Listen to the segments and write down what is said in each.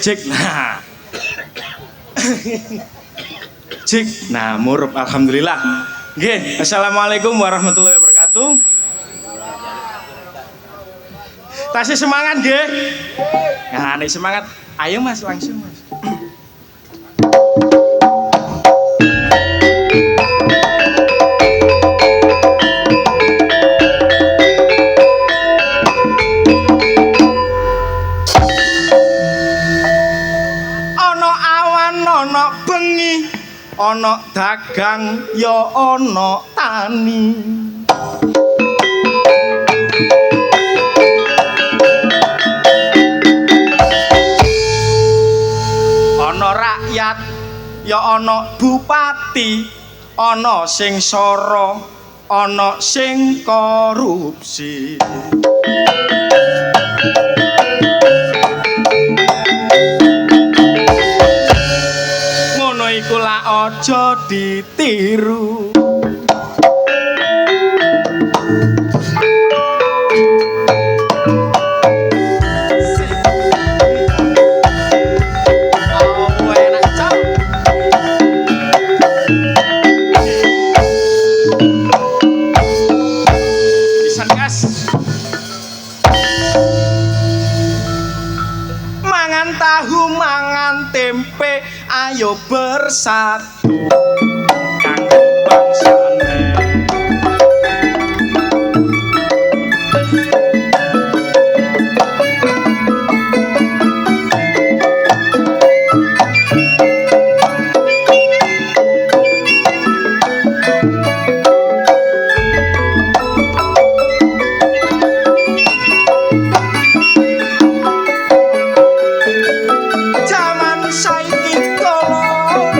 Cik. Nah. Cik. Nah, murup alhamdulillah. Nggih, assalamualaikum warahmatullahi wabarakatuh. Tasih semangat nggih. Nah, nek semangat, ayo Mas langsung Mas. Ana dagang ya ana tani. Ana rakyat ya ana bupati, ana sing sara, ana sing korupsi. Iku lak aja ditiru. Pisan gas. Mangan tahu, mangan tempe, ayo bersatu kanggo bangsane. Jaman saiki kolon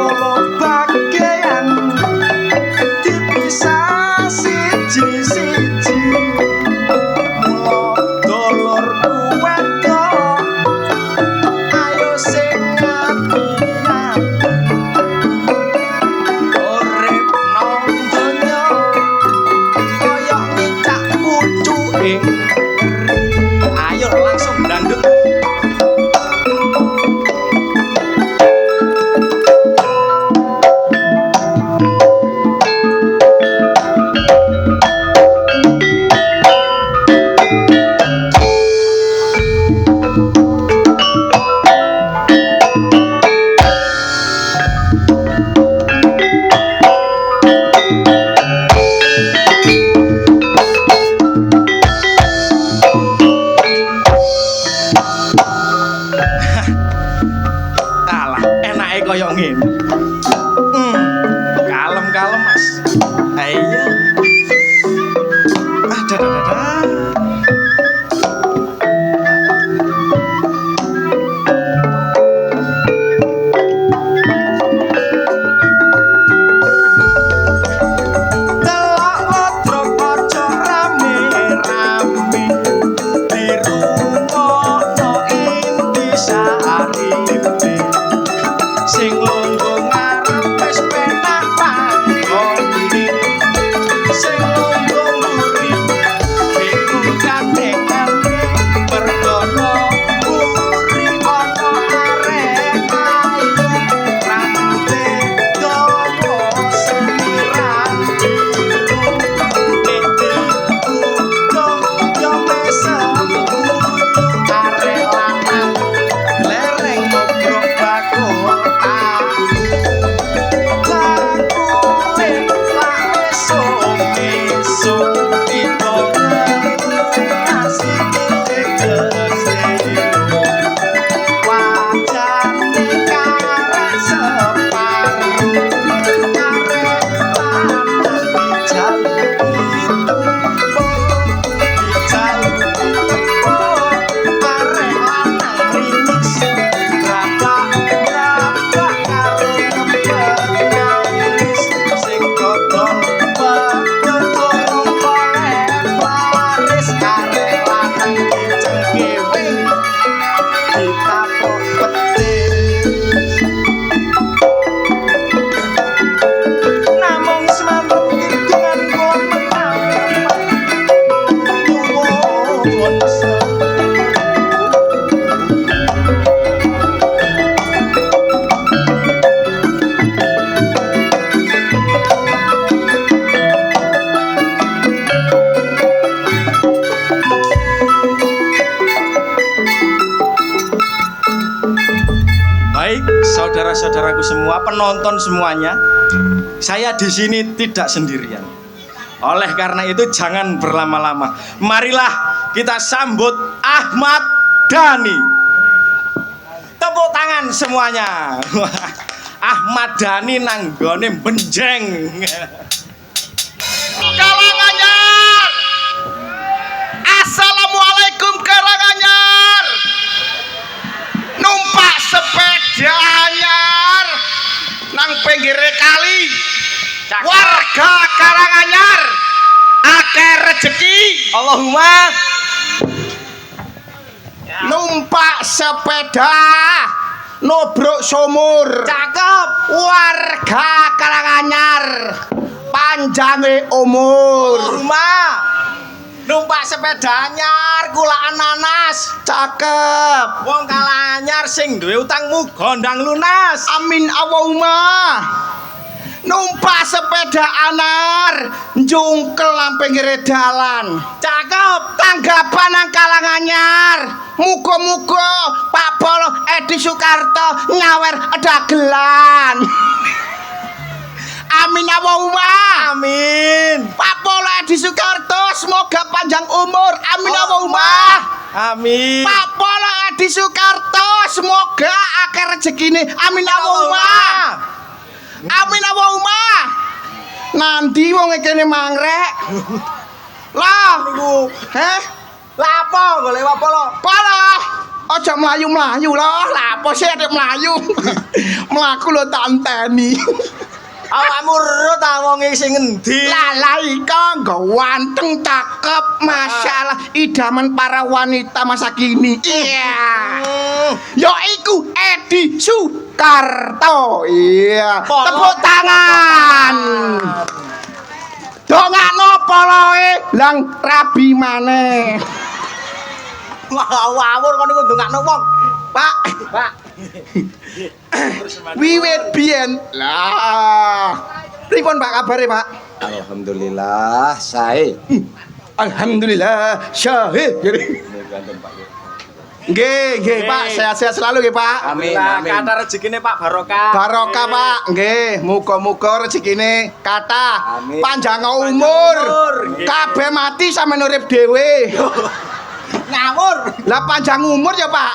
loro bagian dipisah siji-siji mula dolorku wedok ayo sing ati-ati urip nang donya kaya ngicak pucuking ayo langsung dangdut. Alah, enake kaya ngene. Kalem-kalem, Mas. Ha iya. Dadah. Delok wodrop aja rame-rame dirungokno intisari sing lungguh ngarep wis penak panggone sing lungguh mburi bingung gandengane mergono mburi ana arek ayu rambute dawa sirah yo mesem arek lanang lereng ngobrol bakota Baik, saudara-saudaraku semua, penonton semuanya, saya di sini tidak sendirian. Oleh karena itu jangan berlama-lama. Marilah kita sambut Ahmad Dhani. Tepuk tangan semuanya. Ahmad Dhani nanggone benjeng. Karanganyar. Assalamualaikum Karanganyar. Numpak sepeda anyar nang pinggire kali. Warga Karanganyar akeh rezeki. Allahumma Numpak sepeda nubruk sumur. cakep. Warga Karanganyar panjange umur. Allahumma numpak sepeda anyar kulaan nanas. Cakep. Wong Karanganyar sing duwe utangmu gondang lunas. Amin Allahumma. Numpak sepeda anyar njungkel nang pinggire dalan. Cakep. Tanggapan nang Karanganyar. Muga-muga Pak Polo Edi Sukarto nyawer dagelan. Amin Allahumma. Amin. Pak Polo Edi Sukarto semoga panjang umur. Amin Allahumma. Amin. Pak Polo Edi Sukarto semoga akeh rezekine. Amin Allahumma. Amin Allahumma. Nanti wong kene mangrek. Lah Niku heh, lapo golek apa lo? polo Aja mlayu-mlayu loh. Lah apa sih adek mlayu? Mlaku lho tak enteni. Awakmu ro ta wong sing endi? Lah ika ganteng cakep, masyaallah idaman para wanita masa kini. Iya. Ya iku Edi Sukarto. Iya. Tepuk tangan. Dongakno poloe lang rabi maneh. Ngawur kon niku ndongakno wong. Pak, wiwit biyen. Lah. Pripun Pak kabare, Pak? Alhamdulillah, sae. Alhamdulillah, syahid. Nggih, Pak, sehat-sehat selalu nggih, Pak. Amin, Lah, amin. kata rezekine Pak barokah. Barokah, Pak. Nggih, muga-muga rezekine kathah. Amin. Panjang umur. umur. Nggih. Kabeh mati sampeyan urip dhewe. Ngawur. Lah panjang umur ya, Pak.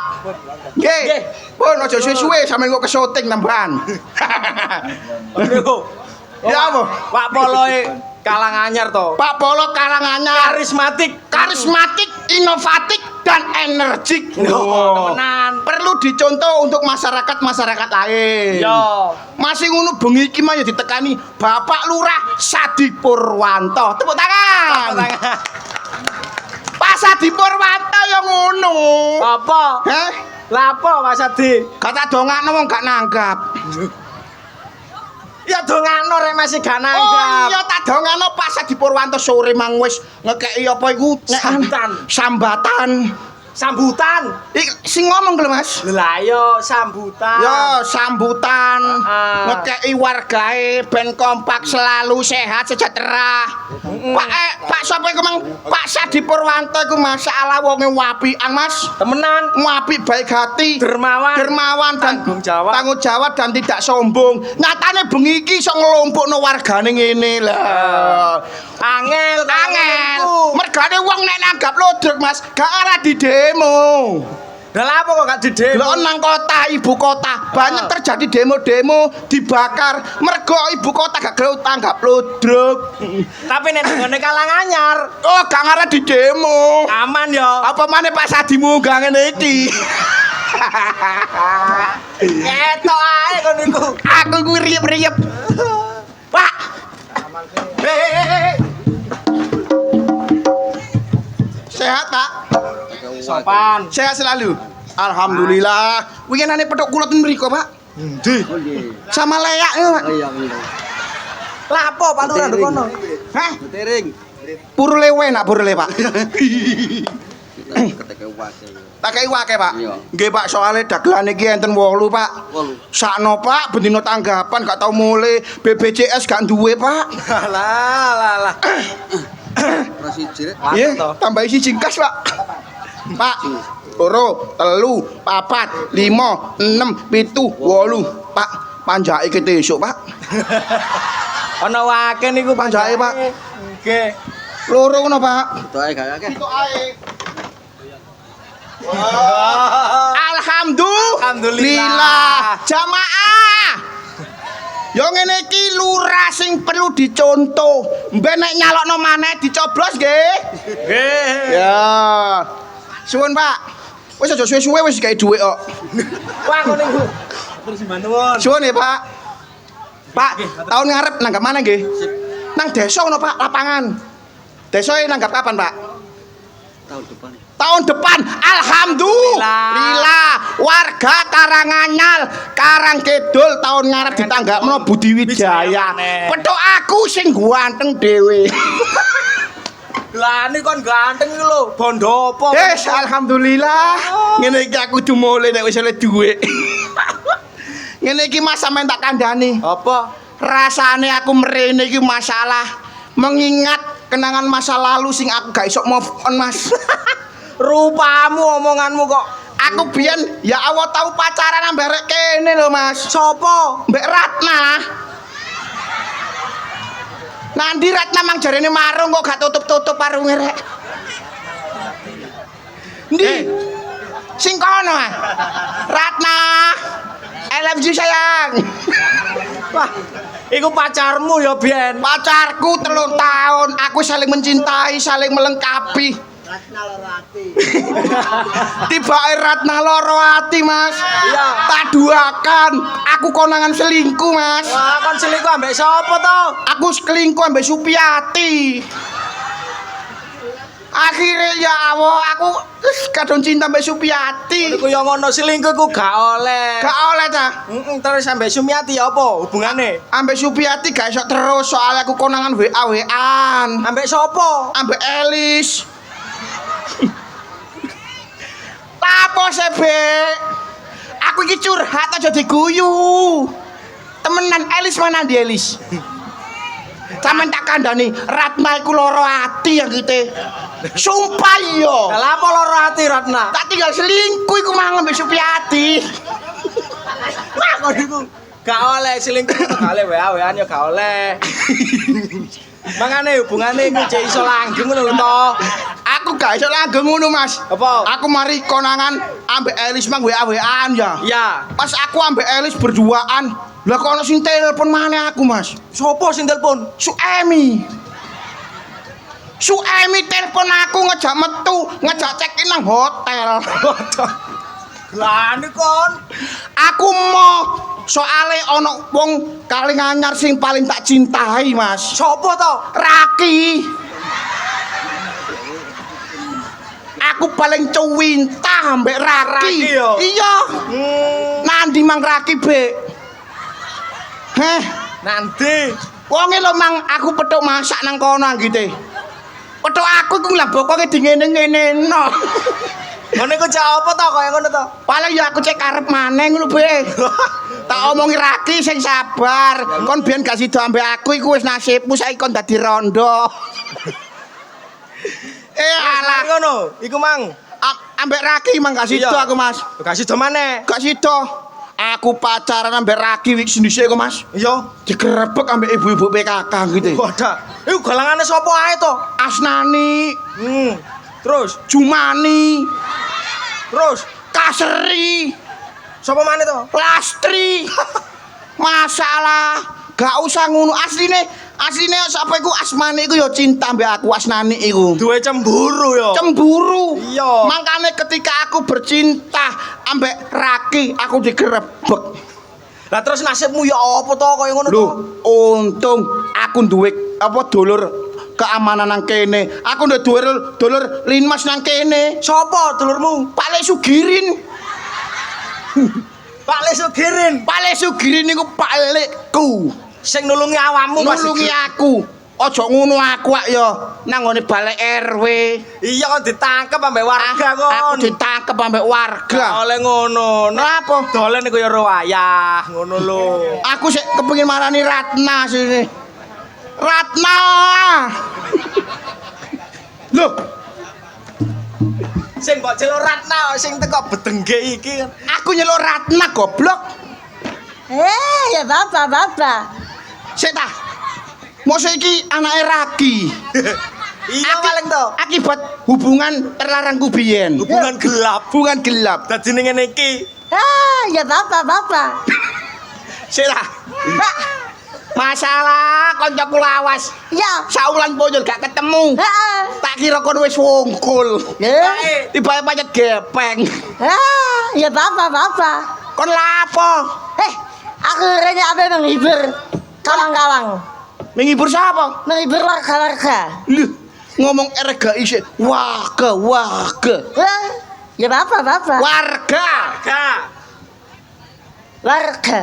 Nggih. Nggih. Pun aja suwe-suwe sampeyan kok kesoting tambahan. Niku. Ya apa? Pak Poloe kalang anyar to. Pak Polo Karanganyar karismatik, inovatif dan energik. Temenan. Perlu dicontoh untuk masyarakat lain. Yo. Masih ngono bengi iki mah ya ditekani Bapak Lurah Sadi Purwanto. Tepuk tangan. Pak Sadi Purwanto ya ngono. Apa? Heh? Lapo Mas Adi? Kata dongakno wong gak nanggap. Ya dongakno rek masih gak Oh nanggap. iya tak dongakno Pak Sadi Purwanto sore mang wis ngekeki apa iku? Sambutan. Sambatan. Sambutan. Sing ngomong lho Mas. Lah yo sambutan. Yo sambutan Ah. ngekeki wargae ben kompak selalu sehat sejahtera. Pak sapa iku Mang? Pak Sadi Purwanto iku masyaallah wonge wapian Mas. Temenan. Ngapik baik hati, Dermawan. dan Tanggung jawab. dan tidak sombong. Nyatane bengi iki iso nglompokno wargane ngene lah. Angel. Mergane wong nek nanggap lodrek Mas, gak arah di demo. Lah apa kok gak didemo? Lho nang kota ibu kota banyak terjadi demo-demo dibakar mergo ibu kota gak gelem tanggap lodrek. Tapi nek ngene kalang anyar Oh, gak ngarep di demo. aman yo. Apa maneh Pak Sadimu gak ngene iki? Ketok ae kon niku. Aku kuwi riep-riep. Pak. Hei. Sehat, Pak? Sopan. Sehat selalu. Alhamdulillah. Winginane petuk kulot mriko, Pak. Endi? Sama leyak ya, Pak. Lah apa Pak Lurah nduk kono? Hah? Tering. Purlewe nak purle, Pak. Keteke wase. Tak kei wake, Pak. Iya. Nggih, Pak, soalnya dagelan iki enten 8, Pak. 8. Sakno, Pak, bendino tanggapan gak tau mulai. BPJS gak duwe, Pak. Lah. Ora siji rek. Nggih, tambah isi jingkas, Pak. Pak, loro, telu, papat, 5, 6, 7, 8. Pak, panjake kita esuk, Pak. Ana wake niku Panjake, Pak. Nggih. Loro ngono, Pak. Itu ae gak akeh. Itu ae. Alhamdulillah. Jamaah. Yo ngene iki lurah sing perlu dicontoh. Mbek nek nyalokno maneh dicoblos nggih. Nggih. Ya. Suwun, Pak. Wis aja suwe-suwe wis gawe dhuwit kok. Wah kon niku. Terus nuwun. Suwun ya, Pak. Pak, tahun ngarep nanggap mana nggih? Nang desa ngono, Pak, lapangan. Desa nanggap kapan, Pak? Tahun depan. Tahun depan, alhamdulillah, warga Karanganyar, Karangkidul tahun ngarep ditanggapno Budi Wijaya. Petuk aku sing ganteng dhewe. Lah ini kon ganteng iki lho, bondo apa? Yes, alhamdulillah. Ngene iki aku kudu mulai nek wis oleh dhuwit. Ngene iki Mas sampean tak kandhani. Apa? Rasane aku mrene iki masalah mengingat kenangan masa lalu sing aku gak iso move on, Mas. Rupamu omonganmu kok. Aku biyen ya Allah tahu pacaran ambek rek kene lho, Mas. Sopo? Mbek Ratna. Nandi Ratna mang jarene marung kok gak tutup-tutup warunge rek. Ndi? Sing kono ah. Ratna. I love you sayang. Wah, iku pacarmu ya, Bian. Pacarku 3 tahun, aku saling mencintai, saling melengkapi. Tibake Ratna loro ati, Mas. Iya. Tak duakan. Aku konangan selingkuh, Mas. Wah, kon selingkuh ambek sapa to? Aku selingkuh ambek Supiati. Akhirnya ya Allah, aku kadung cinta ambek Supiati. Iku yo ngono selingkuh ku gak oleh. Gak oleh ta. Terus ambek Sumiati apa hubungane? Ambek Supiati gak iso terus soalnya aku konangan WA-WAan. Ambek sapa? Ambek Elis. Lapo sebe? Aku iki curhat aja diguyu. Temenan Elis mana di Elis? Sampeyan tak kandhani Ratna iku loro ati ya gitu. Sumpah yo. Lah apa loro ati Ratna? Tak tinggal selingkuh iku mang ambek Supiati. Wah, kok iku gak oleh selingkuh gak oleh WA-WAan yo gak oleh. Mangane hubungane iku cek iso langgeng ngono lho to. Aku gak iso langgeng ngono, Mas. Apa? Aku mari konangan ambek Elis mang WA-WAan ya. Iya. Pas aku ambek Elis berduaan, lah kok ono sing telepon maneh aku, Mas. Sopo sing telepon? Suemi telepon aku ngejak metu, ngejak check-in nang hotel. Lah kon. Aku mau soale ono wong Kaling Anyar sing paling tak cintai, Mas. Sopo to? Raki. Aku paling cuwinta ambek Raki. Raki yo? Iya. Nandi mang Raki, Bek? Heh, Nanti. wonge lho mang aku petuk masak nang kono anggite. Petuk aku iku nglabokoke di ngene-ngeneno. Ngono iku jawab apa to kaya ngono to? Paling ya aku cek karep maneh ngono, Bek. Tak omongi Raki sing sabar. Kon biyen gak sida ambek aku iku wis nasibmu saiki kon dadi rondo. Alah ngono. Iku mang. Ambek Raki mang gak sida Iya. aku, Mas. Kasih do maneh. Gak sida. Aku pacaran ambek Raki wis dhisik kok, Mas. Iya. Digerebek ambek ibu-ibu PKK gitu. Wadah. Iku galangane sapa ae to? Asnani, Terus, Jumani, terus Kaseri, sapa maneh to? Lastri. Masalah gak usah ngono asline sapa iku Asmani iku ya cinta mbek aku Asnani iku. Duwe cemburu yo. Cemburu. Iya. Makanya ketika aku bercinta ambek Raki aku digerebek. Lah terus nasibmu ya apa to kaya ngono to? Lho, untung aku duwe apa dulur keamanan nang kene. Aku ndek duwe dulur linmas nang kene. Sapa dulurmu? Pak Le Sugirin. Pak Le Sugirin. Pak Le Sugirin niku Pak Lekku. Sing nulungi awakmu Mas. Nulungi aku. Aja ngono aku ak ya nang ngone balek RW. Iya kon ditangkep ambek warga kon. Aku ditangkep ambek warga. Gak oleh ngono. Napa? Dolen iku ya ro wayah, ngono lho. Aku sik kepengin marani Ratna sini. Ratna. Loh, Sing mbok celuk Ratna sing teko bedengge iki. aku nyeluk Ratna goblok. Ya bapak. Sik ta. Mosok iki anake Raki. Iya paling to. Akibat hubungan terlarang ku biyen. Hubungan gelap. Hubungan gelap. Dadi ning ngene iki. Ya bapak. Sik ta. Masalah koncoku lawas. Ya. Saulan pojol gak ketemu. Tak kira kon wis wungkul. Tiba-tiba pacet gepeng. Ya bapak. Kon lapo? Akhirnya apa menghibur kawan-kawan, Menghibur siapa? menghibur warga-warga. Loh, ngomong erga isih warga. Ya bapak. Warga. Warga.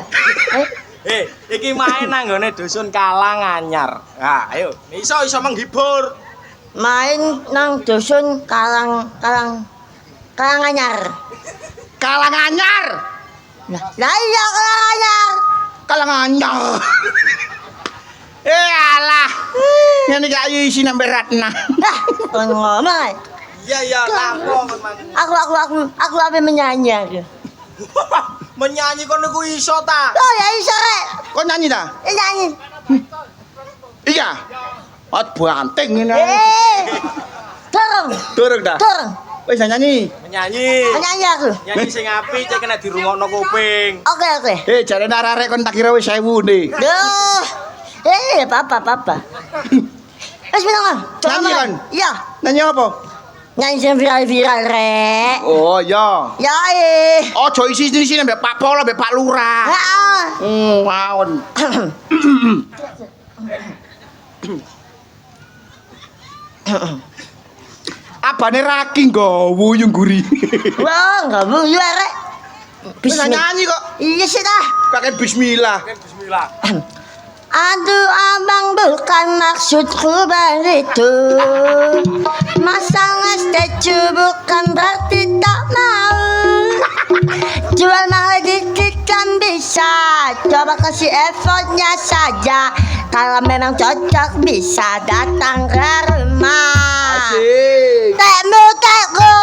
Iki main nang nggone dusun Kalang Anyar. Nah, ayo, iso menghibur. Main nang dusun Kalang Anyar. Kalang Anyar. Lah iya Kalang Anyar. Kalang Anyar. Alah. Ngene gak isi nambah Ratna. Kon ngomong. Iya, lapo kon mang. Aku apa menyanyi aku. Menyanyi kon niku iso ta? Oh ya iso rek. Kok nyanyi ta? Nyanyi. Iya. Ot banting ngene. Turun. Dah. Wis nyanyi. Menyanyi. Menyanyi aku. Nyanyi sing apik cek kena dirungokno kuping. Oke. Jare arek kon tak kira wis 1000 nih. Duh. Papa. Wis menang. Nyanyi kan? Iya. Nyanyi apa? Nyanyi sing viral-viral rek. Oh iya. Ya Ojo isi sini mbek Pak Polo mbek Pak Lurah. Heeh. Mawon. Abane Raki nggawu yung guri. Wah, enggak buyu rek. Bisa nyanyi kok. Iya sih dah. Pakai bismillah. Bismillah. Aduh abang bukan maksudku begitu. Masang statue bukan berarti tak mau. Jual mahal dikit kan bisa. Coba kasih effortnya saja. Kalau memang cocok bisa datang ke rumah. Asik. Tekmu tekku,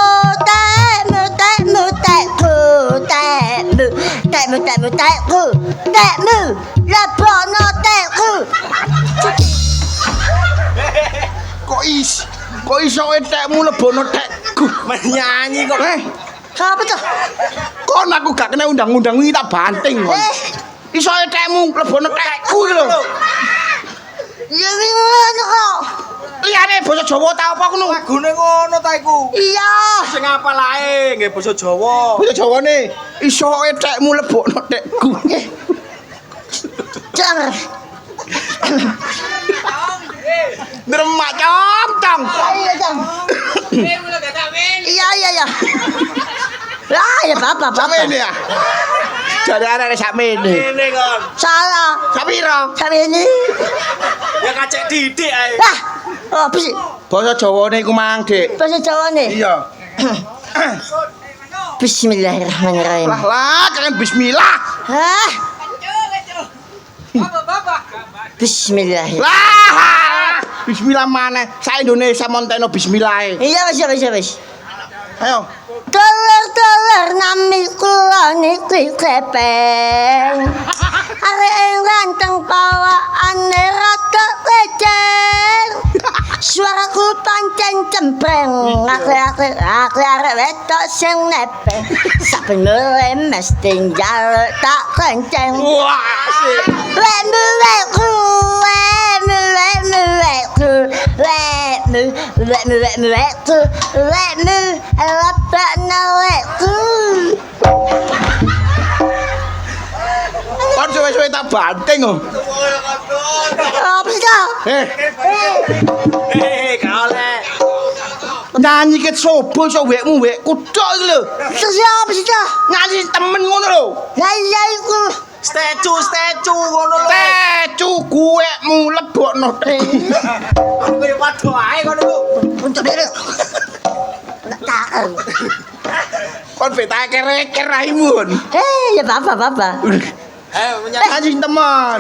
tekmu tekmu tekku, tekmu tekmu tekmu tekku, tekmu lebono tekku. Kok iso etekmu lebono tekku. Menyanyi kok. Apa tuh? Kon aku gak kena undang-undang iki tak banting kon. Iso etekmu lebono tekku iki lho. Ya ngono kok. Liyane basa Jawa ta apa ngono? Lagune ngono ta iku. Iya. Sing apa lae nggih basa Jawa. Basa Jawane iso etekmu lebono tekku. Jangan. Nremak cong. Iya, Jang. Iya, iya, iya. Lah, ya bapak, Sampeyan bapak. ya. Jare arek sakmene. Ngene kon. Salah. Sapiro? Sampai ini. Ya kacek didik ae. Lah, oh, apa sih? Basa Jawane iku mang, Dik. Bahasa Jawa nih. Iya. Bismillahirrahmanirrahim. Lah kan bismillah. Hah? Bismillahirrahmanirrahim. Lah. Bismillah maneh. Sa Indonesia monteno bismillah. Iya, wis. Ayo. Telur nami kula niki kepeng. Arek ganteng pawaane rada leceng. Suaraku pancen cempreng. Aku arek wedok sing nepeng. Saben mulai mesti njaluk tak kenceng. Wah. Kon suwe-suwe tak banting oh. Apa sih kau? Gak oleh. Nyanyi ket sobo iso wekmu wekku tok iki lho. Siapa sih kau? Nyanyi temen ngono lho. Lah iya iku. Statue ngono lho. Tecu kuwekmu lebokno tek. Kowe padha ae ngono lho. Untuk diri. Tak. Kon beta kereker raimu. Ya bapak. Ayo menyanyi. Nyanyi temen.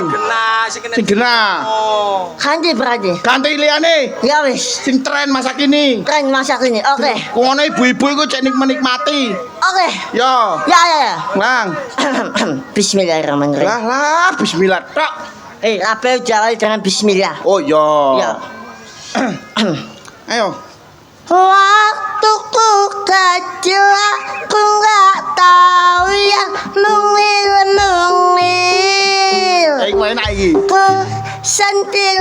Sing genah. Oh. Kanji berarti. Ganti liyane. Ya wis. Sing tren masa kini. Keren masak ini. Oke. Ngono ibu-ibu iku cek menikmati. Oke. Yo. Ya. Nang. Bismillahirrahmanirrahim. Lah bismillah tok. Apa jawab dengan bismillah. Oh yo. Ya. Ayo. Waktuku kecil aku nggak tahu yang mungil. Iku enak iki. Ku sentil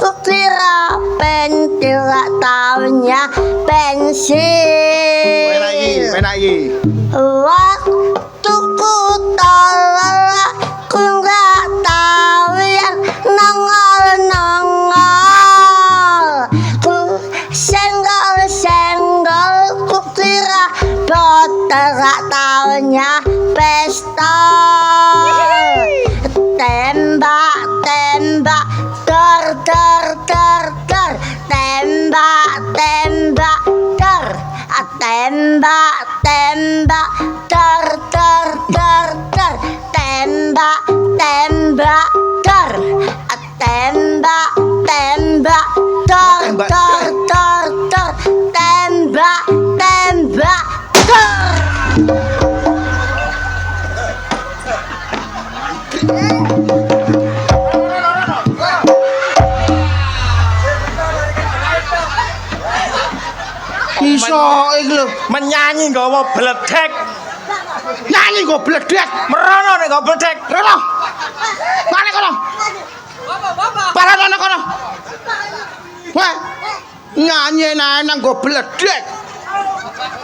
ku kira pentil gak taunya pensil. Enak iki. Waktuku tolol aku nggak tahu yang nongol. Senggol ku kira botol gak taunya pistol. Tembak ter tembak ter tembak ter Iso iki lho. Menyanyi nggawa bledek. Nyanyi kok bledek. Merono nek nggawa bledek. Rono. Mane kono. Bapak. Bapak kono. Wah. Nyanyi nang nggo bledek.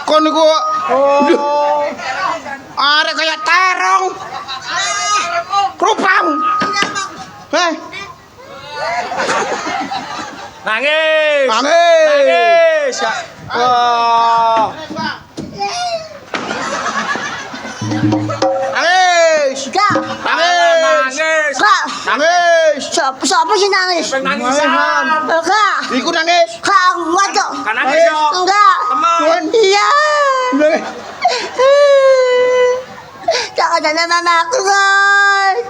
Kon niku arek kaya terong. Rupamu. Heh, Nangis. nangis. Nangis. Wah. Nangis. Kak, Nangis. kak, Nangis. siapa sih nangis? Nangisan. Kak, Iku nangis. kak, waduh. Kan nangis yo. Enggak. Temen. Iya. Nangis. Jangan ada mama aku, guys.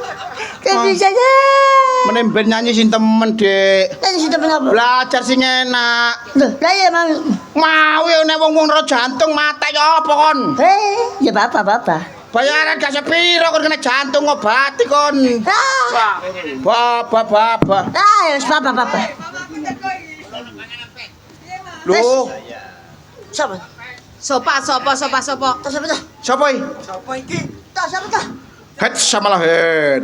Gak bisa deh. Menemben nyanyi sing temen, Dik. Tadi sudah kenapa? Belajar sing enak. Loh, lah ya, Mang. Mau ya nek wong-wong ro jantung mate ya apa kon? Ya bapak. Bayaran gak sepiro kon kena jantung ngobati kon. Ah, Bapak. ya, bapak. Loh, Siapa? Sopa. Tak siapa tuh? sapa iki? Tak siapa tuh? Het sama lah het.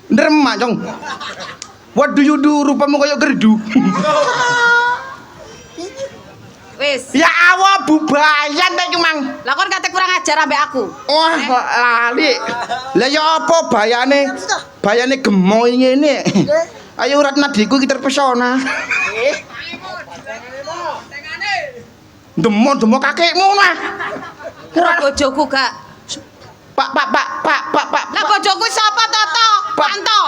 Nderema, Jong. What do you do? Rupamu kaya gerdu. Wis. Ya awa bubayan ta iki, Mang. Lah kon kate kurang ajar ambek aku. Wah, lali. Lah ya apa bayane? Bayane gemoy ngene. Ayo Ratna diku iki terpesona. Demo kakekmu mah. Bojoku gak. Pak. Lah bojoku sapa Toto? Panto.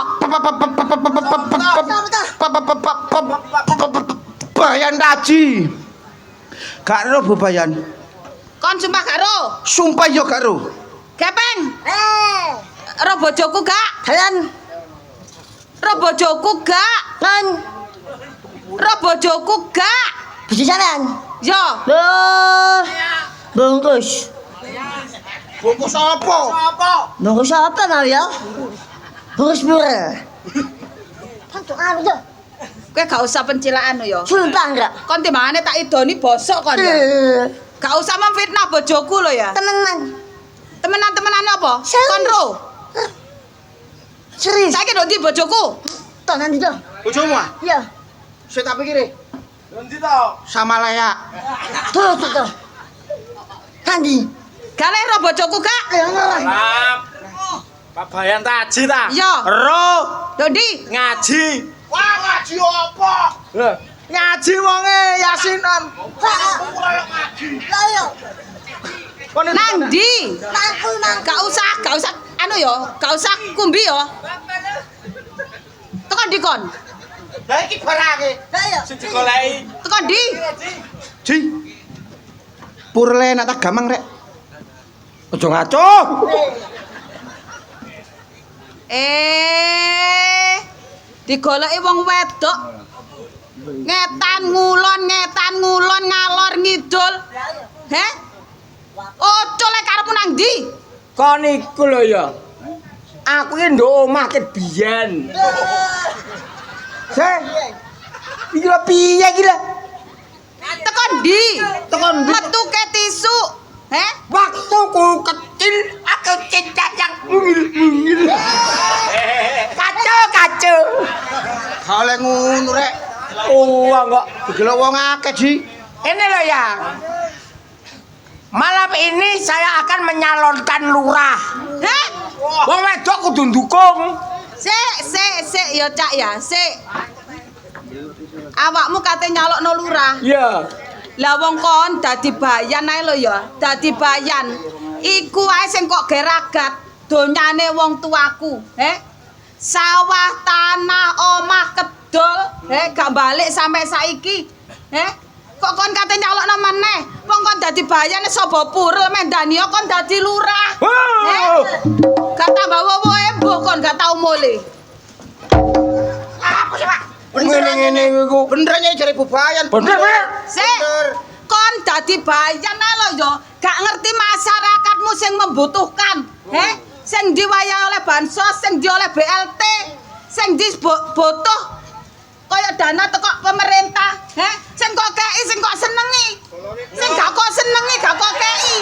Bayan Taji. Gak ro bebayan. Kon sumpah gak ro. Sumpah yo gak ro. Gepeng. Ro bojoku gak? Kalian Ro bojoku gak? kan Ro bojoku gak? bisa jalan? Yo. Loh, bungkus. Bungkus apa? Bungkus apa mau ya? Bungkus pura. Pantu anu tuh. Kowe gak usah pencilaan yo. Sumpah enggak? Kon timbangane tak idoni bosok kon ya. Gak usah memfitnah bojoku lo ya. Temenan. Temenan apa? Serius. Kon ro. Serius. Saiki ndo ndi bojoku? Tuh nanti tuh. Bojomu ah? Iya. Saya tak pikir Nanti tau. sama layak. Tuh. Nanti. Gale ro bojoku gak? Ayo ngomong. Pak Bayan Taji ta? Iya. Ro Ndo ndi? ngaji. Wah, ngaji apa? Lah, ngaji wonge yasinan. Ayo. Nang ndi? Mangkul. Gak usah anu yo, gak usah kumbi yo. Tekan ndi kon? Lah iki barake. Ayo. Sing digoleki. Tekan ndi? Ji. Purle nak tak gamang rek. Ojo ngaco. Digoleki wong wedok. Ngetan ngulon ngalor ngidul. Heh? Ocol e karepmu nang ndi? Kon iku lho ya. Aku iki nduk omah ke biyen. Iki lho piye iki lho? Tekan ndi? Tekan ndi? Metu ke tisu. Heh? Waktuku kecil aku cinta yang mungil. Kacau. Kale ngono rek. Uang kok. Digelok wong akeh, Ji. Ini loh ya. Malam ini saya akan menyalonkan lurah. Heh? Wong wedok kudu ndukung. Sik ya Cak ya, sik. Awakmu kate nyalokno lurah. Iya. Lah wong kon dadi bayan ae lho ya, dadi bayan. Iku ae sing kok geragat donyane wong tuaku, Sawah, tanah, omah, kedol, gak balik sampai saiki. Kok kon kate nyalokno meneh? Wong kon dadi bayan sapa purul mendani kon dadi lurah. Gak tambah wowoe mbok kon gak tau mule. Apa sih, Pak? Ngene iku. Benernya jare bebayan. Bener. Sik. Kon dadi bayan ae lho ya, gak ngerti masyarakatmu sing membutuhkan, sing diwayahi oleh bansos, sing di oleh BLT, sing di butuh kaya dana teko pemerintah, sing kok kei, sing kok senengi, sing gak kok senengi, gak kok kei.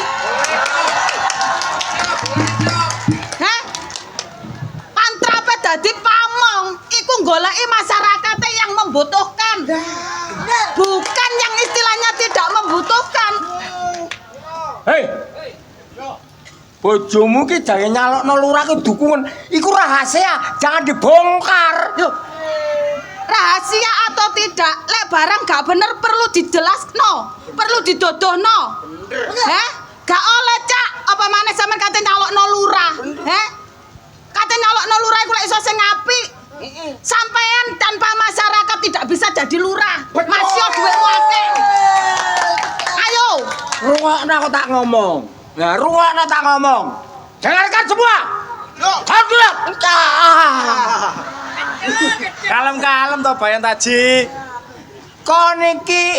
Pantrape dadi pamong, iku goleki masyarakate yang membutuhkan. bojomu ki jangan nyalokno lurah ki dukungan. Iku rahasia, jangan dibongkar. Yo. Rahasia atau tidak, lek barang gak bener perlu dijelasno, perlu didodohno. Gak oleh cak, apa maneh sampean kate nyalokno lurah. Kate nyalokno lurah iku lek iso sing apik. Sampean tanpa masyarakat tidak bisa jadi lurah. Masih duitmu akeh. Ayo. Rungokno aku tak ngomong. Nah, rungokno tak ngomong. Dengarkan semua. Kalem. Kalem to Bayan Taji. Kon iki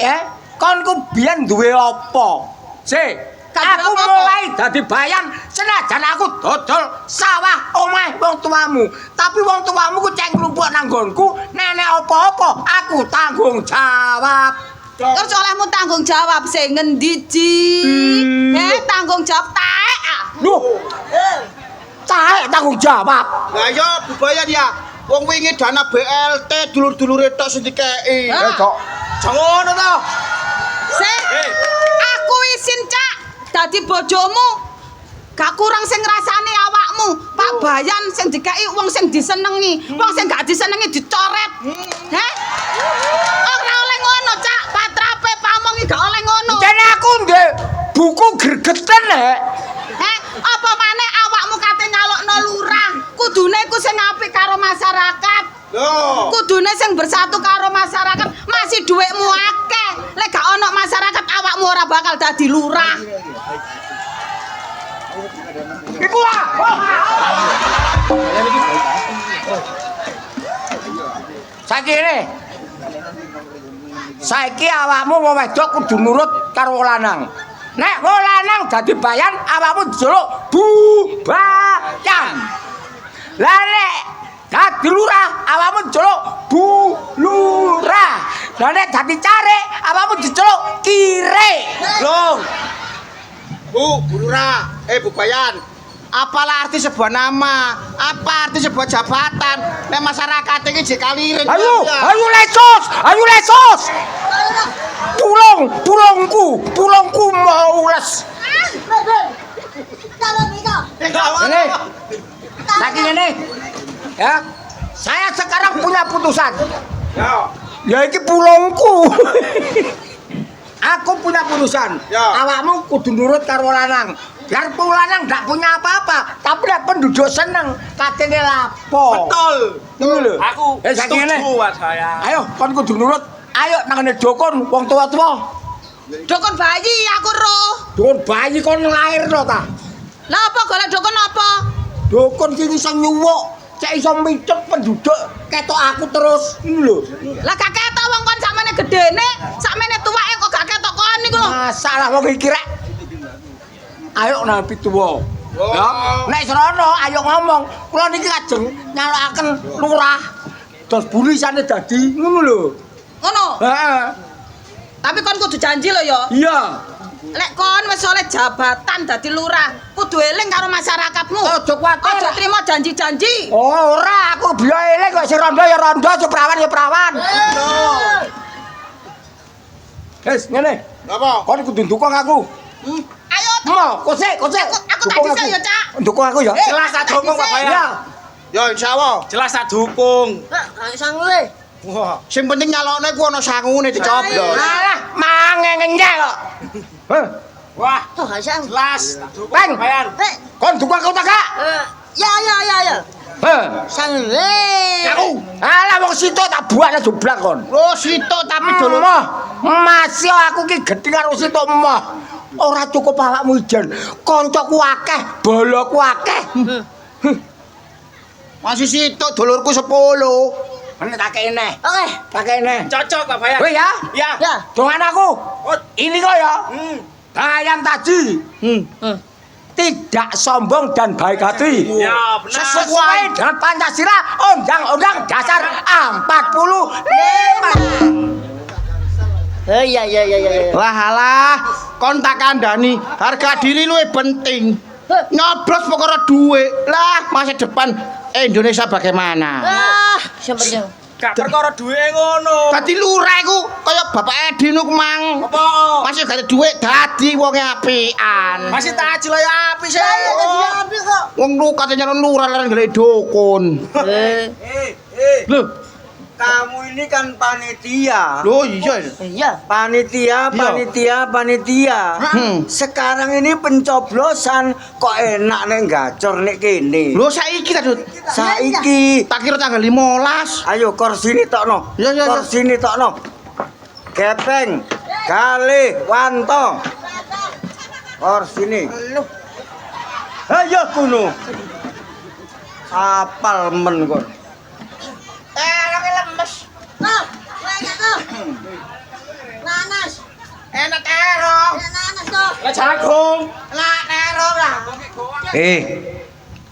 kon ku biyen duwe apa? Aku mulai dadi Bayan senajan aku dodol sawah omah wong tuamu. Tapi wong tuamu ku cek nglumpuk nang nggonku, nenek apa-apa aku tanggung jawab. Terus olehmu tanggung jawab sing ngendi Ji? Tanggung jawab taek. Loh. Taek tanggung jawab. Lah yo Bayan ya. Wong wingi dana BLT dulur-dulure tok sing dikeki. Cok. Jangono to. Aku isin cak dadi bojomu. Gak kurang sing ngrasani awakmu. Pak Bayan sing dikeki wong sing disenengi, wong sing gak disenengi dicoret. Ora oleh ngono cak, patrape pamongi gak oleh ngono. Dene aku ndek buku gregeten Apa maneh awakmu kate nyalokno lurah? Kudune ku sing apik karo masyarakat. Loh. Kudune sing bersatu karo masyarakat, masih dhuwitmu akeh. Lek gak ono masyarakat awakmu ora bakal dadi lurah. Iku ah. Saiki awakmu wong wedok kudu nurut karo lanang. Nek wong lanang dadi Bayan, awakmu dijeluk Bu Bayan. Lah nek dadi lurah, awakmu dijeluk Bu Lurah. Lah nek dadi Carik, awakmu dijeluk Kire. Loh. Bu Lurah, Bu Bayan. Apalah arti sebuah nama? Apa arti sebuah jabatan? Nek masyarakat iki jek kaliren. Ayo lesos. Pulungku mau les. Ini. Saking ini. Ya. Saya sekarang punya putusan. Ya iki pulungku. Aku punya putusan. Awakmu kudu nurut karo lanang. Biar lanang ndak punya apa-apa, tapi nek penduduk seneng, katene lapo. Betul. Ngono lho. Aku setuju saya. Ayo, kon kudu nurut. Ayo nang ngene dukun wong tua-tua. Dukun bayi aku roh. Dukun bayi kon nglairno ta? Lah apa golek dukun apa? Dukun ki iso nyuwuk, cek iso micut penduduk ketok aku terus. Ngono lho. Lah gak ketok wong kon sakmene gedene, sakmene tuwake kok gak ketok kon niku lho. Masalah wong iki rek. Ayo nang pituwa. Ya, nek serono ayo ngomong. Kula niki lajeng nyalokaken lurah. Dos burisane dadi ngono lho. Ngono. Heeh. Tapi kon kudu janji lho ya. Iya. Lek kon wis oleh jabatan dadi lurah, kudu eling karo masyarakatmu. Aja kuwatir. Aja trimo janji-janji. Oh, ora, aku biya eling kok sing rondo ya rondo, sing prawan ya prawan. Wes, ngene. Apa? Kon kudu ndukung aku. Ayo Mo, kosek. Aku tak bisa ya, Cak. Ndukung aku ya. Jelas tak dukung Pak Bayan. Ya. Ya insyaallah. Jelas tak dukung. Wah, sing penting nyalokne ku ana sangune dicoblos. Alah, mangengenyek kok. Heh. Wah, jelas tak dukung Bang. Pak Bayan. Kon ndukung aku ta, Kak? Ya. Heh. Sangle. Aku. Alah wong situ tak buakne joblak kon. Lo sitok tapi dulur. Masih aku ki gedhe karo situ emoh. Ora cukup awakmu ijen. Kancaku akeh, boloku akeh. Masih sitok dulurku 10. Nek tak kene. Oke. Tak kene. Cocok Pak Bayan. Weh ya. Ya. Ya. Dongan aku. Ini kok ya. Bayan Taji. Tidak sombong dan baik hati. Ya, benar. Sesuai dengan Pancasila Undang-Undang Dasar 45. Iya. Lah alah, kon tak kandhani, harga diri luwih penting. Nyoblos perkara duit. Lah, masa depan Indonesia bagaimana? Siapa dia? Gak perkara duwe ngono. Dadi lurah iku kaya Bapak Edi nu mang. Apa? Masih gak ada duit dadi wong apian. Masih tajil ya api sih. Wong lu katanya lurah lan golek dukun. Lho, Kamu ini kan panitia. lho iya. Iya. Panitia. Sekarang ini pencoblosan kok enak nek gacor nek kene. Lho saiki ta, Dut. Saiki. Tak kira tanggal 15. Ayo kursi ini tokno. Ya, ya, ya. Kursi ini tokno. Gepeng, Galih, Wanto. Kursi ini. Ayo kuno. Apal men kon. Tuh, enak tuh. Nanas. Enak terong. Nanas tuh. Lah jagung. Lah terong lah.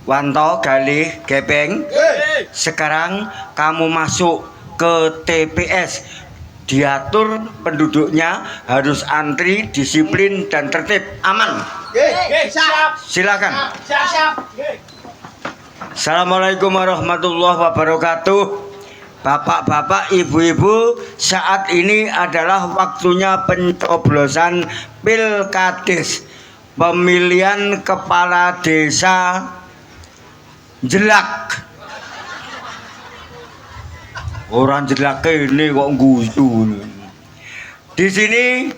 Wanto, Galih, Gepeng. Sekarang kamu masuk ke TPS. Diatur penduduknya harus antri, disiplin dan tertib. Aman. Siap. Silakan. Siap. Assalamualaikum warahmatullahi wabarakatuh. Bapak-bapak, ibu-ibu, saat ini adalah waktunya pencoblosan Pilkades, pemilihan kepala desa Jelak. Orang Jelak ini kok guyu. Di sini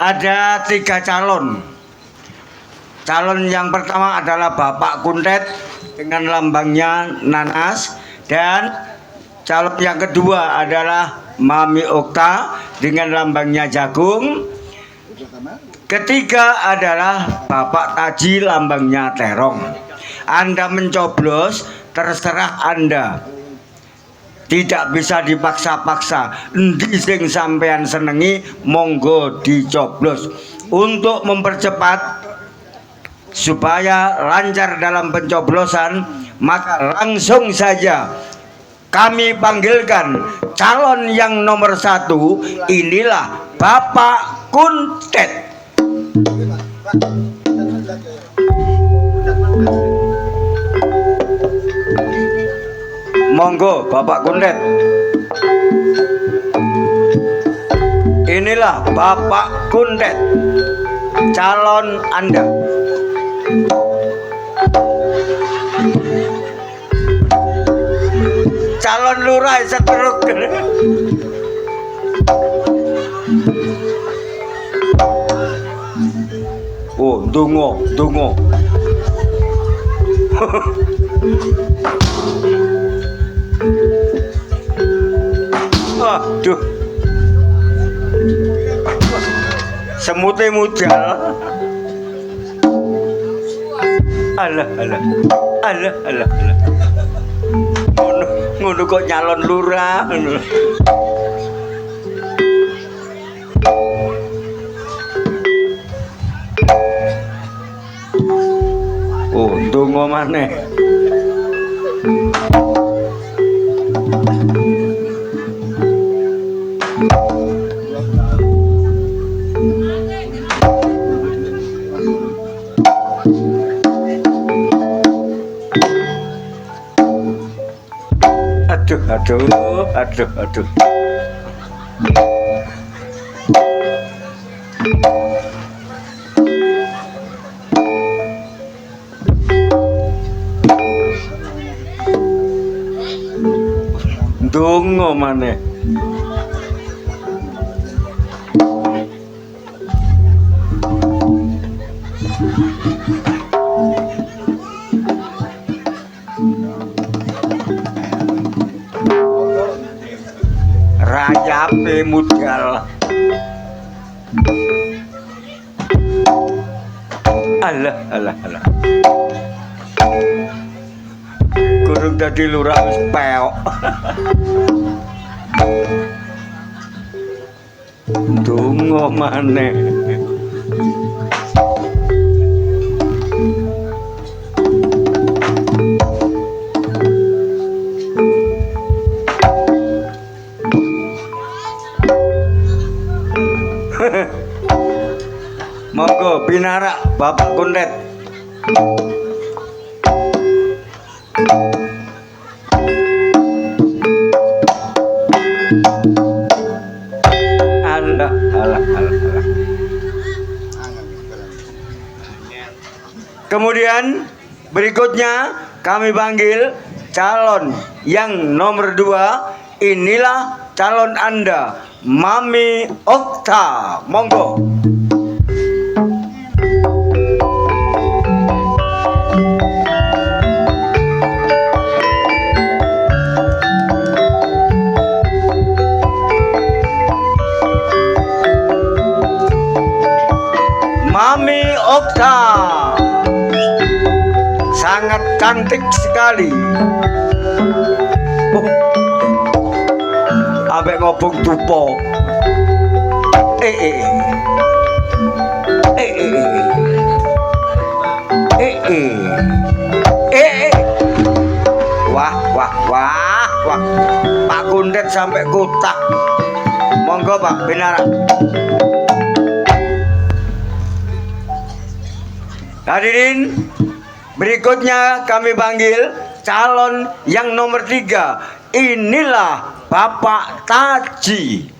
ada 3 calon. Calon yang pertama adalah Bapak Kuntet dengan lambangnya nanas, dan calon yang kedua adalah Mami Okta dengan lambangnya jagung. Ketiga adalah Bapak Taji lambangnya terong. Anda mencoblos terserah Anda. Tidak bisa dipaksa-paksa. Endi sing sampean senengi monggo dicoblos. Untuk mempercepat supaya lancar dalam pencoblosan, maka langsung saja kami panggilkan calon yang nomor 1. Inilah Bapak Kuntet. Monggo Bapak Kuntet. Inilah Bapak Kuntet, calon Anda. Calon lurah seteruk. Oh, dungo. Aduh. Semute mudal. Alah. Ngono kok nyalon lurah ngono. Oh, ndonga maneh. Aduh. Ndonga maneh. Rayape mudal. Alah. Kurang dadi lurah wis peok. Donga maneh. Monggo pinarak Bapak Kuntet. Kemudian berikutnya kami panggil calon yang nomor 2. Inilah calon Anda, Mami Okta. Monggo. Mami Okta sangat cantik sekali. Ambek ngobong dupo. Wah. Pak Kundet sampai kutak. Monggo Pak Benar. Hadirin, berikutnya kami panggil calon yang nomor 3. Inilah Bapak Taji.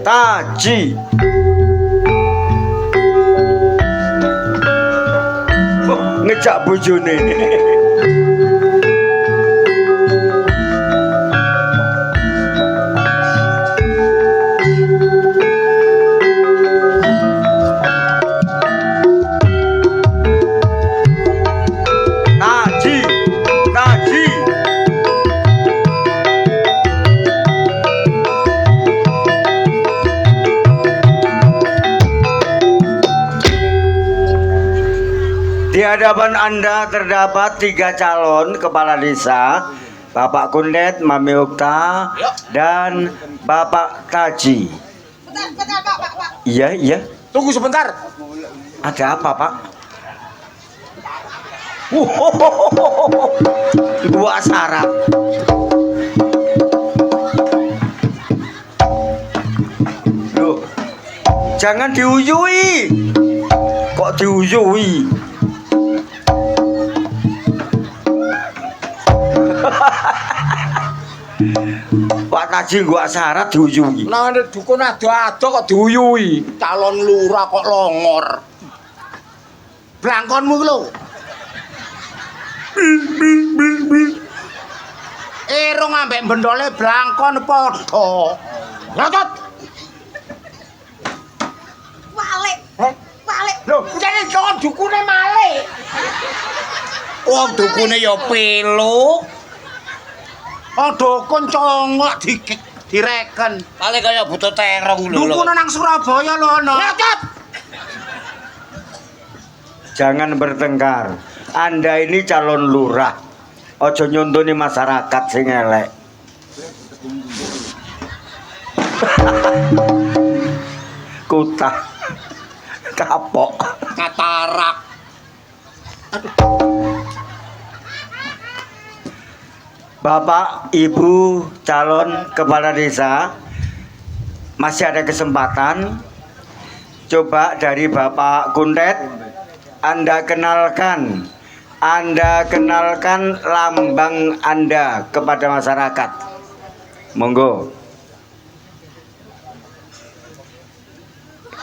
Taji. Ngejak bojone. Di hadapan Anda terdapat 3 calon kepala desa, Bapak Kundet, Mami Okta, dan Bapak Taji. Bentar, Pak. Iya. Tunggu sebentar. Ada apa, Pak? Gua sarap. Loh, jangan diuyui. Kok diuyui? Pak Taji gua syarat diuyui. Nah, dukun ado-ado kok diuyui. Calon lurah kok longor. Blangkonmu lho. Irung ambek bendole blangkon padha. Ngotot. Walik. Lho, jane kok dukune malih. Wong dukune ya pelo. Oh, dukun congok direken. Kali kaya butuh terong lho. Dukun nang Surabaya lho ana. Ngotot. Jangan bertengkar. Anda ini calon lurah. Ojo nyontoni masyarakat sing elek. Kutah. Kapok. Katarak. Bapak, Ibu, calon kepala desa, masih ada kesempatan. Coba dari Bapak Kundet, Anda kenalkan lambang Anda kepada masyarakat. Monggo.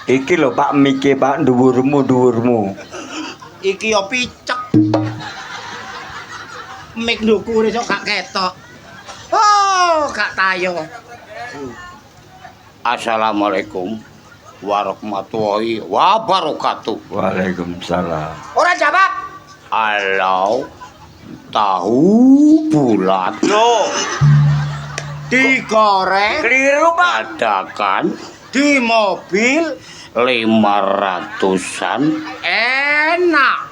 Iki lho Pak Miki, Pak, dhuwurmu. Iki yo picek. Mik ndukure sok gak ketok. Oh, gak tayo. Assalamualaikum warahmatullahi wabarakatuh. Waalaikumsalam. Ora jawab. Halo. Tahu bulat. Loh. Digoreng Keliru Pak. Adakan di mobil 500-an. enak.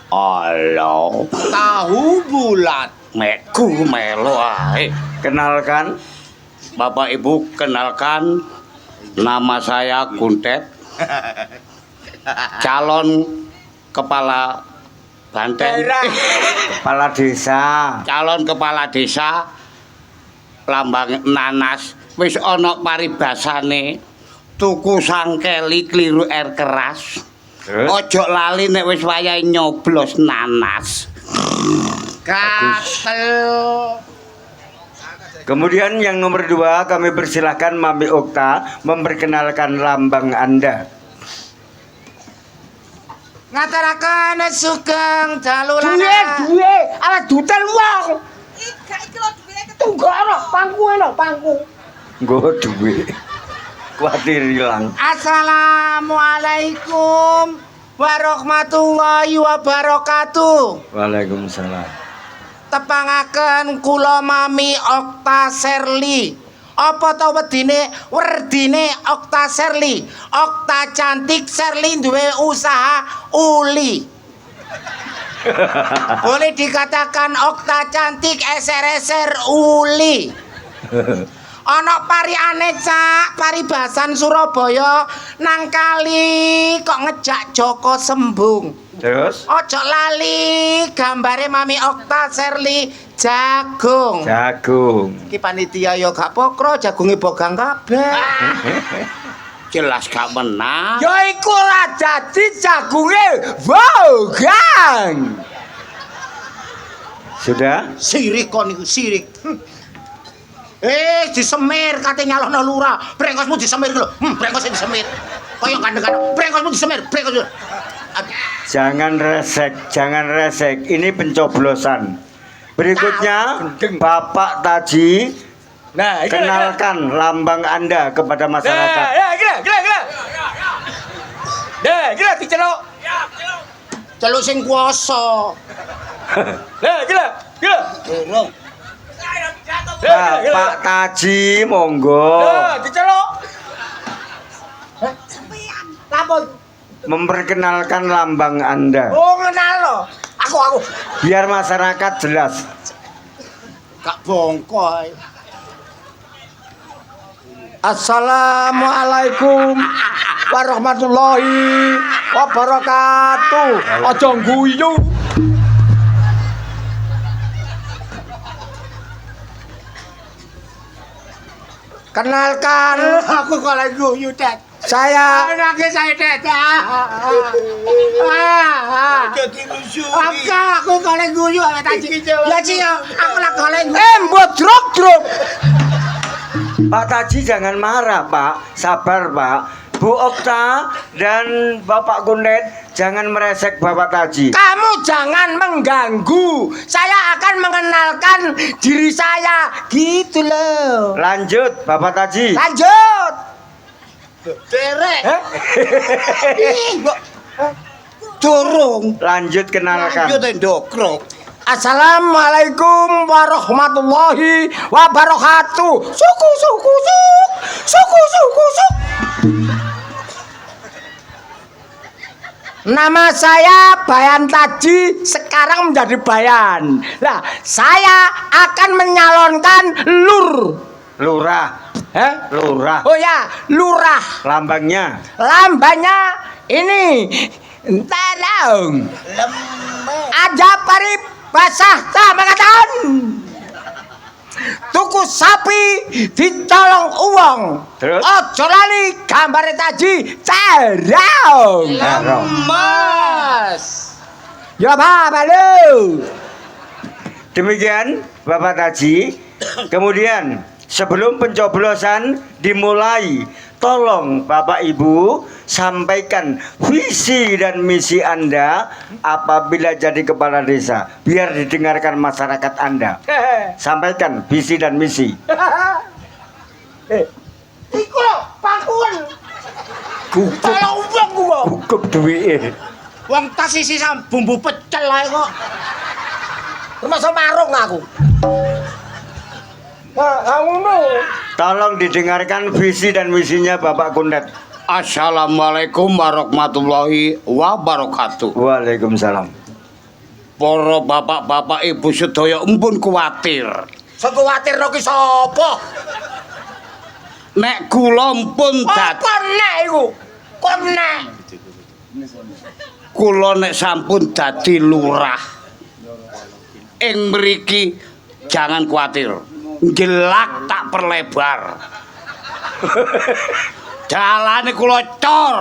Halo. Tahu bulat. Meku melo ae. Kenalkan. Bapak Ibu, kenalkan, nama saya Kundet, calon kepala Banten, Kepala desa. calon kepala desa, lambang nanas, wis ana paribasane, tuku sangkeli kliru air keras, ojo lali nek wis wayahe nyoblos nanas. Gatel. Kemudian yang nomor 2 kami persilahkan Mami Okta memperkenalkan lambang Anda. Ngataraken sugeng dalu Duwe, lanang. duwe, ala dutel wong. Iki lho duwe Tunggu ana pangku. Nggo duwe. Kuatir hilang. Assalamualaikum warahmatullahi wabarakatuh. Waalaikumsalam. Tepangaken kula Mami Okta Sherly. Apa to werdine Okta Sherly? Okta cantik Sherly duwe usaha uli. Boleh dikatakan Okta cantik eser-eser uli. Ana pariane Cak, paribasan Surabaya nang kali kok ngejak Joko Sembung. Terus Ojo lali gambare Mami Okta Sherly jagung. jagung. Iki panitia yo gak pokro, jagunge bogang kabeh. Jelas gak menang. Ya iku lah dadi jagunge bogang. Sudah? Sirik kon iku sirik. Disemir kate nyalono lurah. Brengkosmu disemir lho. Brengkosmu disemir. Kaya kandeng-kandeng. Brengkosmu disemir, brengkos. Jangan resek. Ini pencoblosan. Berikutnya Bapak Taji, Nah, kenalkan lambang Anda kepada masyarakat. Gila diceluk. Celuk sing kuwasa. Gila. Bapak Taji, monggo Diceluk. Lampun. memperkenalkan lambang Anda. Oh, kenal lo. Aku. Biar masyarakat jelas. Kak bongkoy. Assalamualaikum warahmatullahi wabarakatuh. Aja guyu. Kenalkan, aku kalau guyu, Dad. Saya anaknya saya, Dad. Aku kalau guyu sama Taji. Ya, Ci, aku lah kalau guyu. Mbok druk. Pak Taji jangan marah, Pak. Sabar, Pak. Bu Okta dan Bapak Kundet jangan meresek Bapak Taji. Kamu jangan mengganggu. Saya akan mengenalkan diri saya. Gitu loh. Lanjut, Bapak Taji. Lanjut. Derek. Dorong. Lanjut kenalkan. Endokrok. Assalamualaikum warahmatullahi wabarakatuh. Suku. Nama saya Bayan Taji, sekarang menjadi Bayan. Nah, saya akan menyalonkan Lurah. Lurah. Oh ya, lurah. Lambangnya. Lambangnya ini tolong. Ada basah tak mengatakan. Tuku sapi dicolong uang. Terus? Ojo lali gambar Taji cerong. Lemes. Ya apa lu? Demikian Bapak Taji. Kemudian sebelum pencoblosan dimulai, tolong Bapak Ibu sampaikan visi dan misi Anda apabila jadi kepala desa, biar didengarkan masyarakat Anda. Sampaikan visi dan misi. Iku lho, pangkuan. Gugup, Tolong uang gua. gugup duwike. Wong tas isi sam bumbu pecel ae kok. Termasuk marung aku. Tolong didengarkan visi dan misinya Bapak Kundet. Assalamualaikum warahmatullahi wabarakatuh. Waalaikumsalam. Para bapak-bapak ibu sedaya empun kuwatir. Sekuwatir ki sapa? Nek kula empun Apa nek iku? Kon nek. kula nek sampun dadi lurah ing mriki jangan kuwatir. Gelak tak perlebar. Dalane kula cor.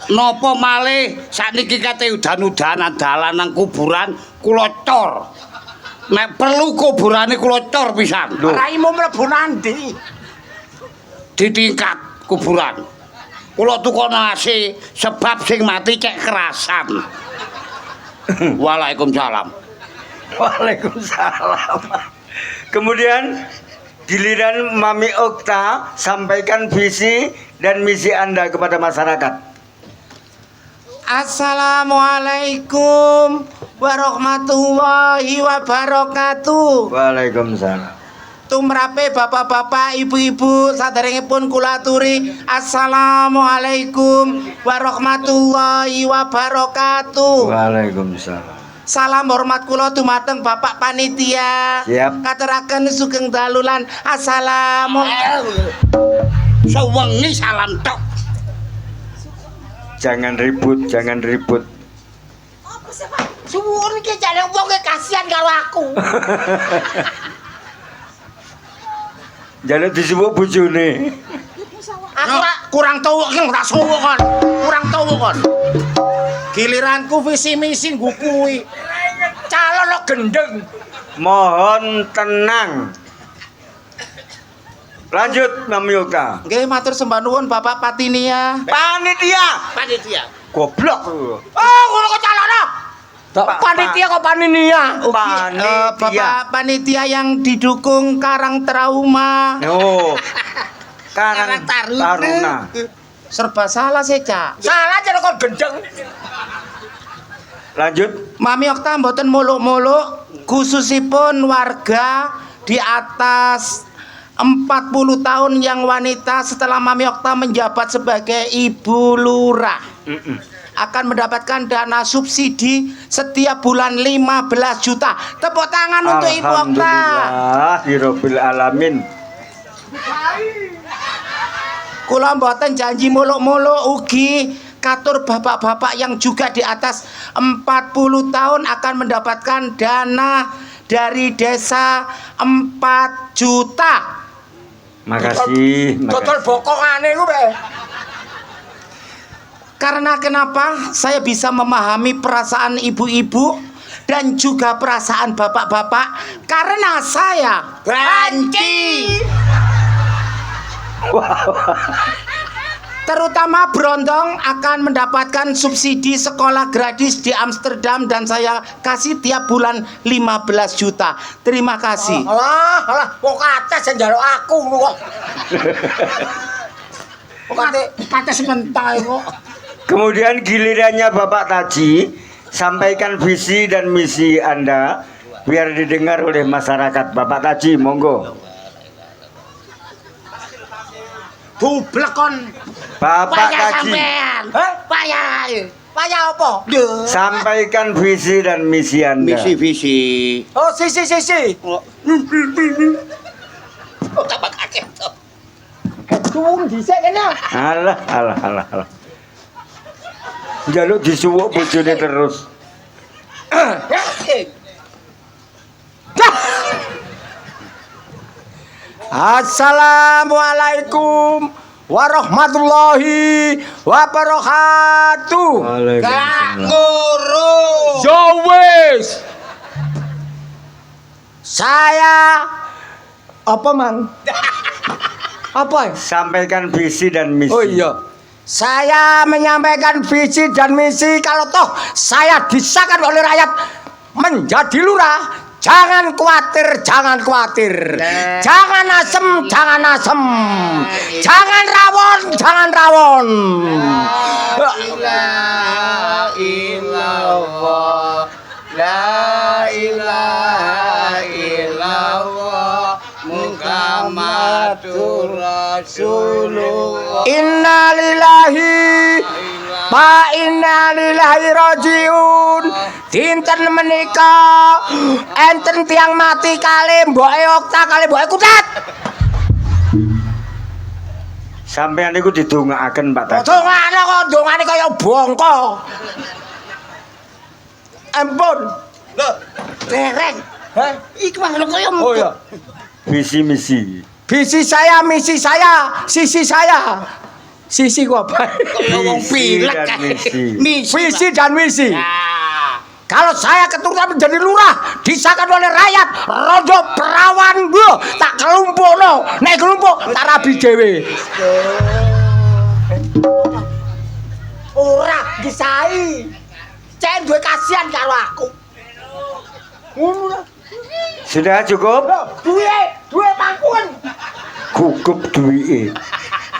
Napa malih sakniki kate udan-udanan dalan nang kuburan kula cor. nek perlu kuburane kula cor pisan. Raimu mlebu nandi? Di tingkat kuburan. Kula tukok nasi sebab sing mati cek kerasan. Waalaikumsalam. Waalaikumsalam. Kemudian giliran Mami Okta, sampaikan visi dan misi Anda kepada masyarakat. Assalamualaikum warahmatullahi wabarakatuh. Waalaikumsalam. Tumrape bapak-bapak, ibu-ibu, saderengipun kula aturi assalamualaikum warahmatullahi wabarakatuh. Waalaikumsalam. Salam hormat kula dumateng Bapak Panitia. Siap. Katuraken sugeng dalulan. Assalamualaikum. Sewengi salam tok. Jangan ribut, jangan ribut. Suwun iki jane wong kasihan karo aku. Jangan disebut bojone. Aku kurang tuwuk ki tak suwuk kon. Kurang tuwuk kon. Giliranku visi misi nggo kuwi. Calon lo gendeng. Mohon tenang. Lanjut Mami Okta. Nggih matur sembah nuwun Bapak Patinia. Panitia. Goblok. Oh, ngono kok calon. Panitia kok Paninia? Panitia. Bapak Panitia yang didukung Karang Trauma. Oh. Karang Taruna. Serba salah sih, Cak. Salah jadi kok gendeng. Lanjut. Mami Okta mboten muluk-muluk, khususipun warga di atas 40 tahun yang wanita setelah Mami Okta menjabat sebagai Ibu Lurah akan mendapatkan dana subsidi setiap bulan 15 juta. Tepuk tangan untuk Ibu Okta. Alhamdulillahirabbil alamin. Kula mboten janji muluk-muluk ugi katur bapak-bapak yang juga di atas 40 tahun akan mendapatkan dana dari desa 4 juta. Makasih. Total bokongane ku be. Karena kenapa saya bisa memahami perasaan ibu-ibu dan juga perasaan bapak-bapak? Karena saya banci. Terutama Brondong akan mendapatkan subsidi sekolah gratis di Amsterdam dan saya kasih tiap bulan 15 juta. Terima kasih. Alah, kok kates sing njaluk aku kok. Kates sebentar kok. Kemudian gilirannya Bapak Taji, sampaikan visi dan misi Anda biar didengar oleh masyarakat. Bapak Taji, monggo. Bublek kon. Bapak Taji, Payah apa? sampaikan visi dan misi Anda. Visi-visi. Oh, sisi. Oh, tambah kaget. Suwung dhisik kene. Alah. Jaluk disuwuk bojone terus. Assalamualaikum warahmatullahi wabarakatuh. Waalaikumsalam. Yo wis. Saya apa, Mang? Apa? Sampaikan visi dan misi. Oh iya. Saya menyampaikan visi dan misi kalau toh saya disahkan oleh rakyat menjadi lurah. Jangan khawatir. Jangan asem. Jangan rawon. La ilaha illallah Muhammadur Rasulullah. Innalillahi wa inna ilaihi rajiun. Dinten menika enten tiang mati kali mboke Okta kali mboke Kutat. Sampeyan niku didongaaken Pak Taji. Dongane kok dongane kaya bongko. Ampun. Lho, dereng. Hah? Iki mah kaya Oh iya. Visi misi. visi saya, misi saya, sisi saya. Sisi ku apa? Kaya wong pilek dan misi. Visi dan misi. Ya. Kalau saya keturunan menjadi lurah, disahkan oleh rakyat, rojo perawan gue, tak kelumpukno, nek kelumpuk tak rabi dhewe. Ora disahi. Cek duwe kasihan karo aku. Ngono. Sudah cukup? Duwe pangkuan. Gugup duwike.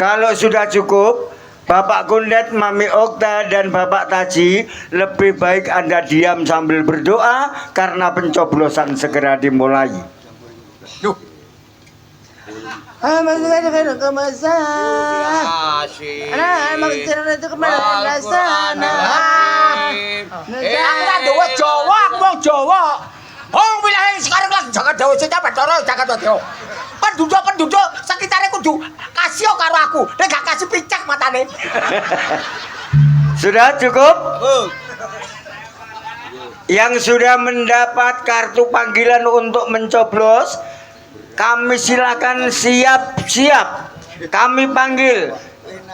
Kalau sudah cukup, Bapak Kundet, Mami Okta, dan Bapak Taji, lebih baik Anda diam sambil berdoa karena pencoblosan segera dimulai. Jawa. Oh, wilayah sekarang lagi jaga dawa sing Bathara jaga dawa. Penduduk sekitarnya kudu kasih karo aku. Nek gak kasih picek matane. Sudah cukup? Yang sudah mendapat kartu panggilan untuk mencoblos, kami silakan siap-siap. Kami panggil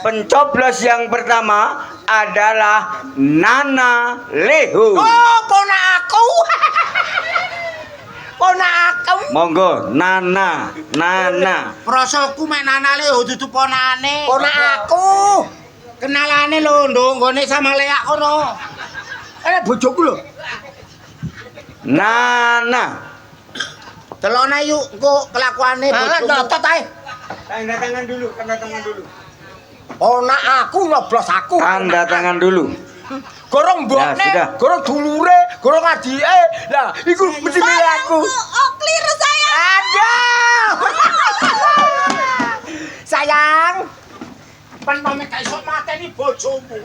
pencoblos yang pertama adalah Nana Lehu. Oh, ponakku. Ponakku. Monggo, Nana. Prasaku mek nanale dudu ponakane. Ponakku. Kenalane lho, Nduk, nggone sama Leak kono. Bojoku lho. Nana. Delone yuk kok kelakuane bojoku. Nyotot ae. Tanda tangan dulu. Ponak aku nyoblos aku. Tanda tangan dulu. Gorong mbokne, Ya, sudah. gorong dulure, gorong adike. Lah, iku mesti milih aku. Oh, keliru saya. Aduh. Sayang. Pen pamit gak iso mateni bojomu.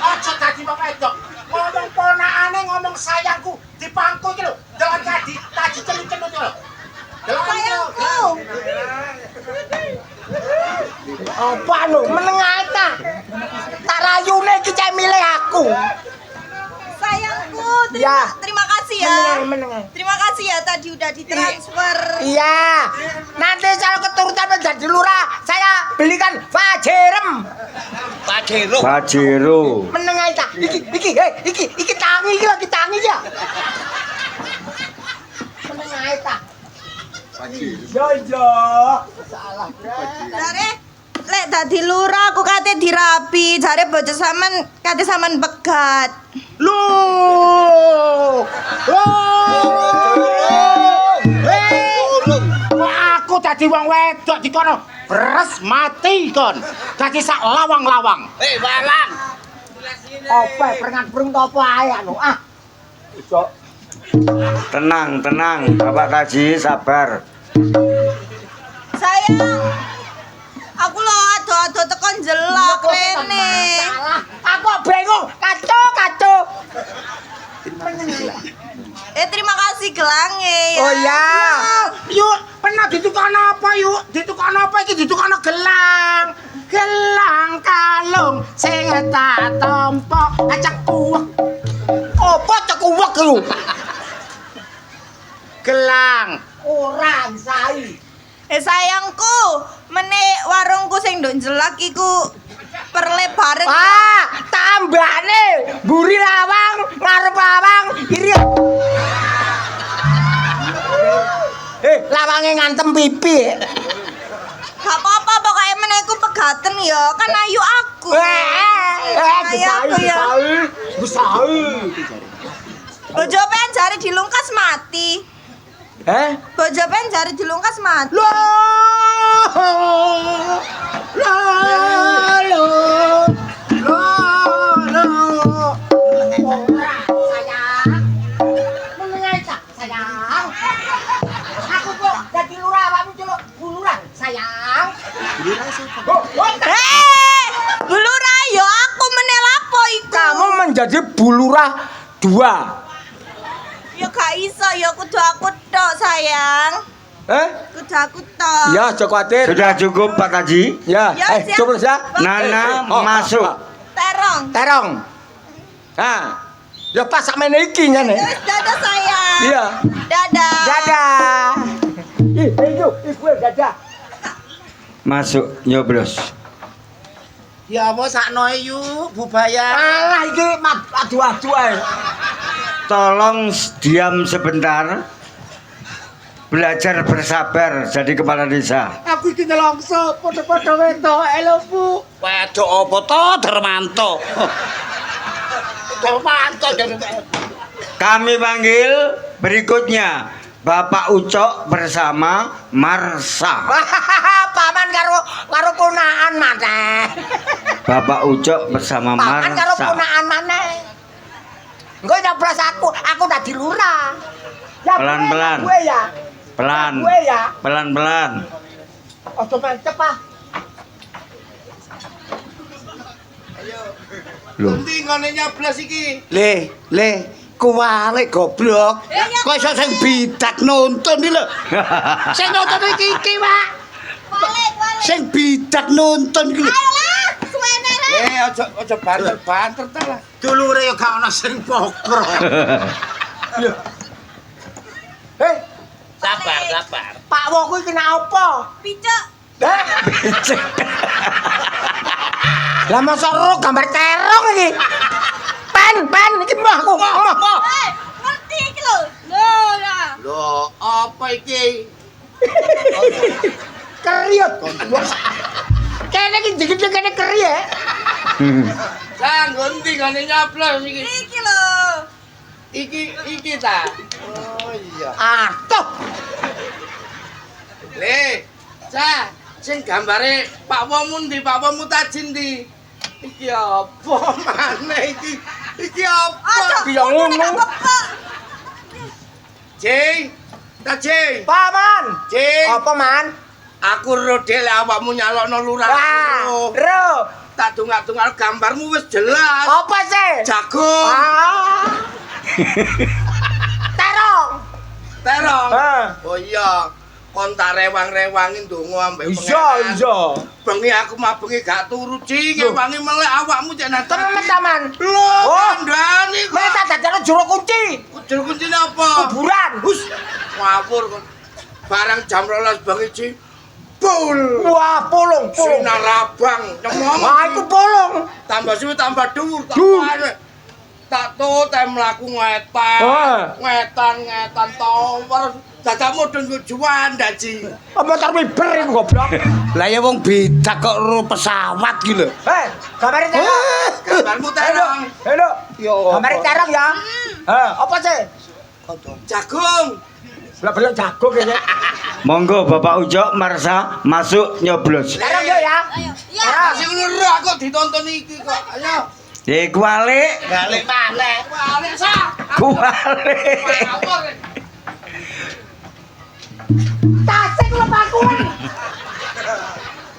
Aja dadi wong wedok. Ngomong ponakane ngomong sayangku dipangku iki lho. Delok tadi celut-celut lho. Sayangku. Apa lho meneng ae ta? Tak rayune iki cek milih aku. Sayangku, Ya. terima kasih ya. Meneng. Terima kasih ya tadi udah ditransfer. Iya. Nanti kalau keturutan menjadi lurah, saya belikan Fajerem. Pajero. Meneng ae ta. Iki tangi iki lagi tangi ya. Meneng ae ta. Yo. Salah. Jare lek dadi lurah aku kate dirapi, jare bojo sampean kate sampean pegat. Loh. Aku dadi wong wedok dikono beres mati kon. Dadi sak lawang-lawang. Walang. Apa prengat-preng apa ae anu ah. Iso. Tenang. Bapak Taji, sabar. Sayang. Aku lho ado-ado tekan jelak rene. Salah. Aku bingung, kacau. Terima kasih gelange ya. Oh ya. Yuk, pernah ditukano apa yuk? Ditukano apa iki ditukano gelang. Gelang kalung sing tak tampa acak kuwek. Apa cek kuwek lho? Gelang ora sae. Sayangku, menek warungku sing nduk jelak iku perlebaran. Ah, tambane mburi lawang, ngarep lawang, iri. Lawange ngantem pipi. Gak apa-apa pokoknya menekku pegaten ya, kan ayu aku. Ayu aku ya. Besahe. Bojo pen jare dilungkas mati. Bojo pen jare dilungkas mati. Bulurah ya aku menelapo iku. Kamu menjadi bulurah 2. Ya gak iso ya kudu aku tok sayang. Kudu aku tok. Ya, aja kuatir. Sudah cukup Pak Taji. Ya, Ya, siap. coba ya. Nana masuk. Terong. Nah, ya pas sakmene iki ngene. Terus dadah sayang. Iya. Dadah. Dadah. Iku dadah. Masuk nyoblos. Ya apa sakno yuk, Bu Bayan. Alah iki adu-adu ae. tolong diam sebentar. Belajar bersabar jadi kepala desa. Aku iki nelongso padha-padha wedok elo Bu. Wedok apa to Darmanto? Darmanto Kami panggil berikutnya Bapak Ucok bersama Marsa. Paman karo punaan maneh. Bapak Ucok bersama Paman karo Marsa. punaan maneh. Engko nyoblos aku dadi lurah. Ya Pelan-pelan. gue ya. Pelan. Gue ya. Pelan-pelan. Ojo mancep ah. Loh. Endi ngene nyoblos iki? Le, kuwale goblok. Kok iso sing bidak nonton iki lho. Sing nonton iki, Pak. Balik. Sing bidak nonton iki lho. Ayolah, suwene lah. Aja banter-banter ta lah. Dulure yo gak ono sing pokro. Sabar. Pak Woku iki kena apa? Picek. Heh? Lah masa ro gambar terong iki. Pen iki mbahku. Ngerti iki lho. Loh ya. Lho, apa iki? Kriut. Kene iki dikit kene keri ya. Sang ngendi ngene nyoblos iki? Iki lho. Iki ta. Oh iya. Atuh. Le, Sa, sing gambare Pak Womu ndi? Pak Womu Tajin ndi? Iki apa maneh iki? Iki apa? Biya ngono. Jeng, Tajin. Paman. Jeng. Apa man? Aku rodel awakmu nyalokno lurah. Wah, Oh, ro. tak tunggal-tunggal gambarmu wis jelas. Apa sih? Jagung, Ah. Terong. terong. Ah. Oh iya, kon tak rewang-rewangi ndonga ambek Iya. Bengi aku mah bengi gak turu cing, Loh. wangi melek awakmu cek nang. Temen taman. Lho, Oh. kandhani kok. Mereka dadane juru kunci. Jero kuncine apa? Kuburan. Hus, ngawur kon. Barang jam 12 bengi cing. Pul. Wah, polong. Sinar abang, nyemong. Wah, itu polong. Tambah suwe tambah dhuwur tak Duh. panen. Tak tem mlaku ngetan. Ah. Ngetan tower. Dadak mudhun tujuan daji. Apa terwiber iku goblok. Lah ya wong bidak kok ro pesawat iki lho. Gambare terong. Gambarmu terong. Halo. Yo. Gambare terong ya. Apa sih? Jagung. Lah belum jago kayaknya. Monggo Bapak Ucok Marsa masuk nyoblos. Terong yo ya. Ayo. Iya. Terong. Sing ngono kok ditonton iki kok. Ayo. Kualik. Balik maneh. Balik sa. Kualik. Tasik lepakuan.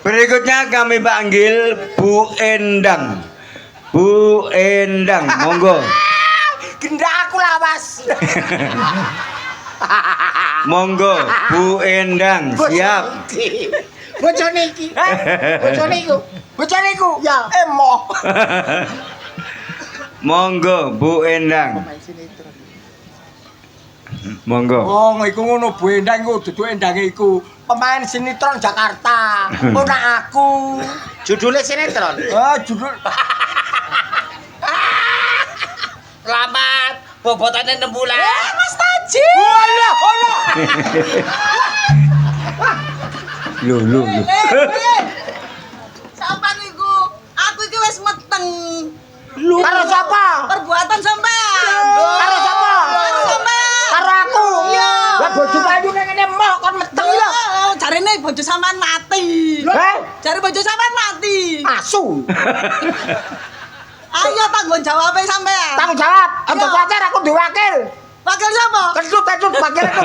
Berikutnya kami panggil Bu Endang. Bu Endang, monggo. Gendak aku lawas. Monggo Bu Endang, siap. Bojone iki. Bojone iku. Bojone iku. Ya. Emoh. Monggo Bu Endang. Monggo. Wong iku ngono Bu Endang iku dudu endange iku pemain sinetron Jakarta. Ora aku. Judule sinetron. Judul Selamat bobotane 6 bulan. Mas Taji. Walah, walah. Lho. Sampan iku, aku iki wis meteng. Karo sapa? Perbuatan sampean. Karo sapa? Karo sampean. Karo aku. Iya. Lah bojo payu ning ngene mok kon meteng lho. Oh, jarine bojo sampean mati. Jare bojo sampean mati. Asu. Ayo tanggung jawab sampean. Tanggung jawab. Aja Ayo. kuwatir aku duwe wakil. Wakil sapa? Kedut wakil aku.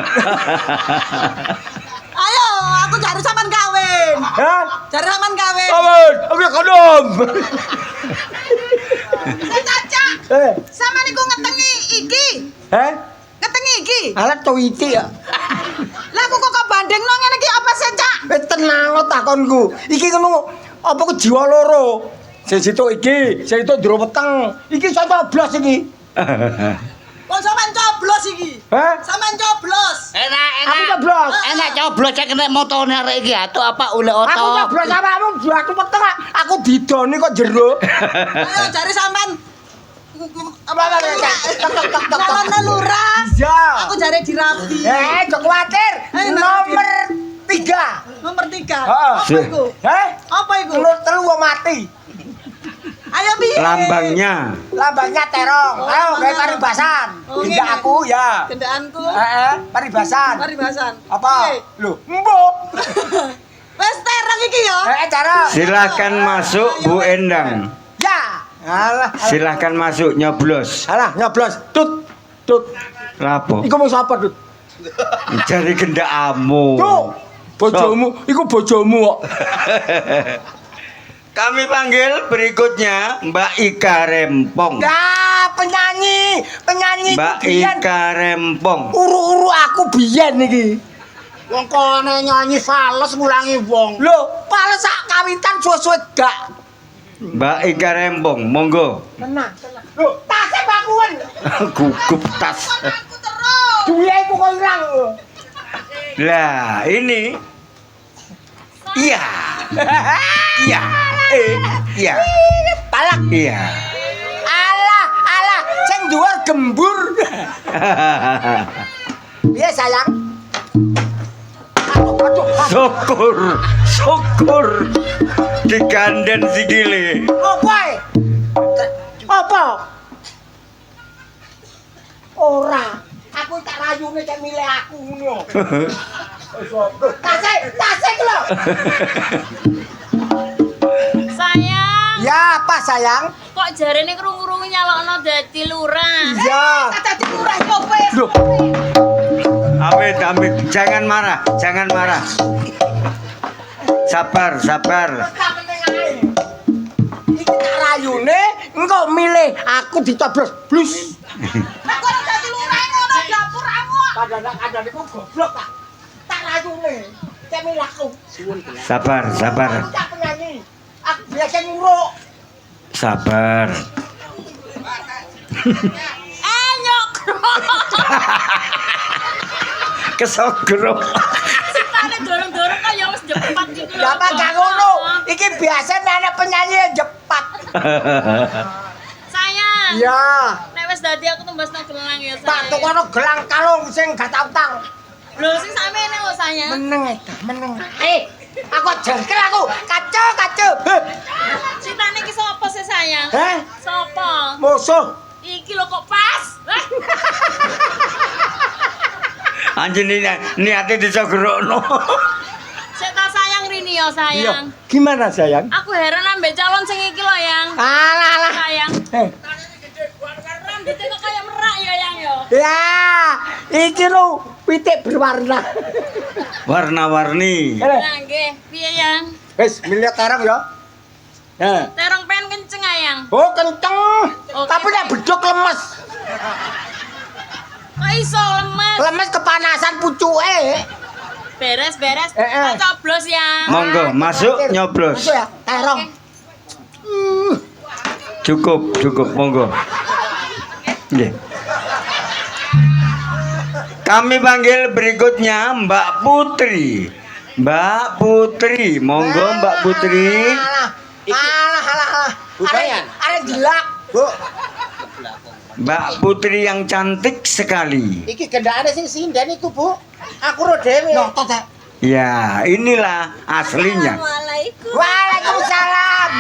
Ayo, aku jare sampean kawin. Hah? Jare sampean kawin. Aman, aku kondom. Caca, sampean iku ngetengi iki. Ngetengi iki. Alat tuwiti ya. Lah aku kok bandingno ngene iki apa sih, Cak? Tenang takonku. Iki ngono apa ku jiwa loro. Sing situ iki, sing itu ndro weteng. Iki iso coblos iki. Kok sampean coblos iki? Hah? Sampean coblos. Aku coblos. Enak coblos cek kena motone arek iki atau apa oleh oto. Aku coblos awakmu, aku weteng aku didoni kok jero. Ayo jare sampean Calon lurah. Iya. Aku jare dirabi. Jangan khawatir. Nomor 3. Nomor 3. Heeh. Apa iku? Apa iku? Telu wong mati. Ayo piye? Lambangnya terong. Ayo gawe paribasan. Oh, Tidak ngene. aku ya. Gendaanku. Paribasan. Paribasan. Apa? Piye? Lho, mbok. Wes terong iki ya. Terong. Silahkan masuk Bu Endang. Ya. Alah. Silahkan masuk nyoblos. Alah, nyoblos. Tut. Lapo? Iku mau sapa, Tut? Cari gendakmu. Tuh. Bojomu, iku bojomu kok. Kami panggil berikutnya Mbak Ika Rempong. Nah, penyanyi Mbak biyen Ika Rempong. uru-uru aku biyen iki. Wong kene nyanyi fales mulangi wong. Lho, pales sak kawitan suwe-suwe gak. Mbak Ika Rempong, monggo. Tenang. Lho, tasnya bakuan. Gugup tas. Duwe iku kok ilang. Lah, ini. Iya. Iya. Iya. Palak. Iya. Alah, sing dhuwur gembur. Piye sayang? Aduh. Syukur diganden sikile. Apa? Ora. Aku tak rayune cek milih aku ngono. Tasik lho. Sayang, Ya, apa sayang? kok jarene krungu-krungu nyalokno dadi lurah? Ya. Dadi lurah yo wes. Loh. Amit, jangan marah. Sabar. Iki tak rayune engko milih aku dicoblos blus. Lah kok dadi lurah ngono dapur aku. Kadang-kadang iku goblok tak. Tak rayune. Cek milih aku. Sabar. Tak penyanyi. Aku biasa nyuruk. Sabar. Nyok. Kesogro. Sitane dorong-dorong kok ya wis jepat gitu lho. Dapat gak ngono. Iki biasa nenek penyanyi yang jepat. Sayang. Ya. Nek wis dadi aku tumbasno gelang ya, Tak sayang. tukono gelang kalung sing gak tau utang. Lho sing samene lho, sayang. Meneng. Aku jengkel aku. Kacu. Sitane iki sapa sih, sayang? Sapa? Musuh. Iki lho kok pas. Anjing niate disogrono. Sik ta sayang rini ya, sayang. Gimana sayang? Aku heran ambek calon sing iki lho, Yang. Alah. Sayang. Rambutnya kok kayak merak ya, Yang ya. Ya, iki lho pitik berwarna. Warna-warni. Nah, nggih. Piye, Yang? Wis, milih terong ya. Terong pen kenceng, Yang. Oh, kenceng. Oke. Tapi nek beduk lemes. Kok iso lemes? Lemes kepanasan pucuke. Beres. Eh. Tak coblos, Yang. Monggo masuk nyoblos. Masuk ya, terong. Cukup, monggo. Nggih. Kami panggil berikutnya Mbak Putri. Monggo Mbak Putri. Alah. Budayan. Are dilak, Bu. Mbak Putri yang cantik sekali. Iki gendakane sing sinden iku, Bu. Aku ro dhewe. Ya, inilah aslinya. Assalamualaikum. Waalaikumsalam.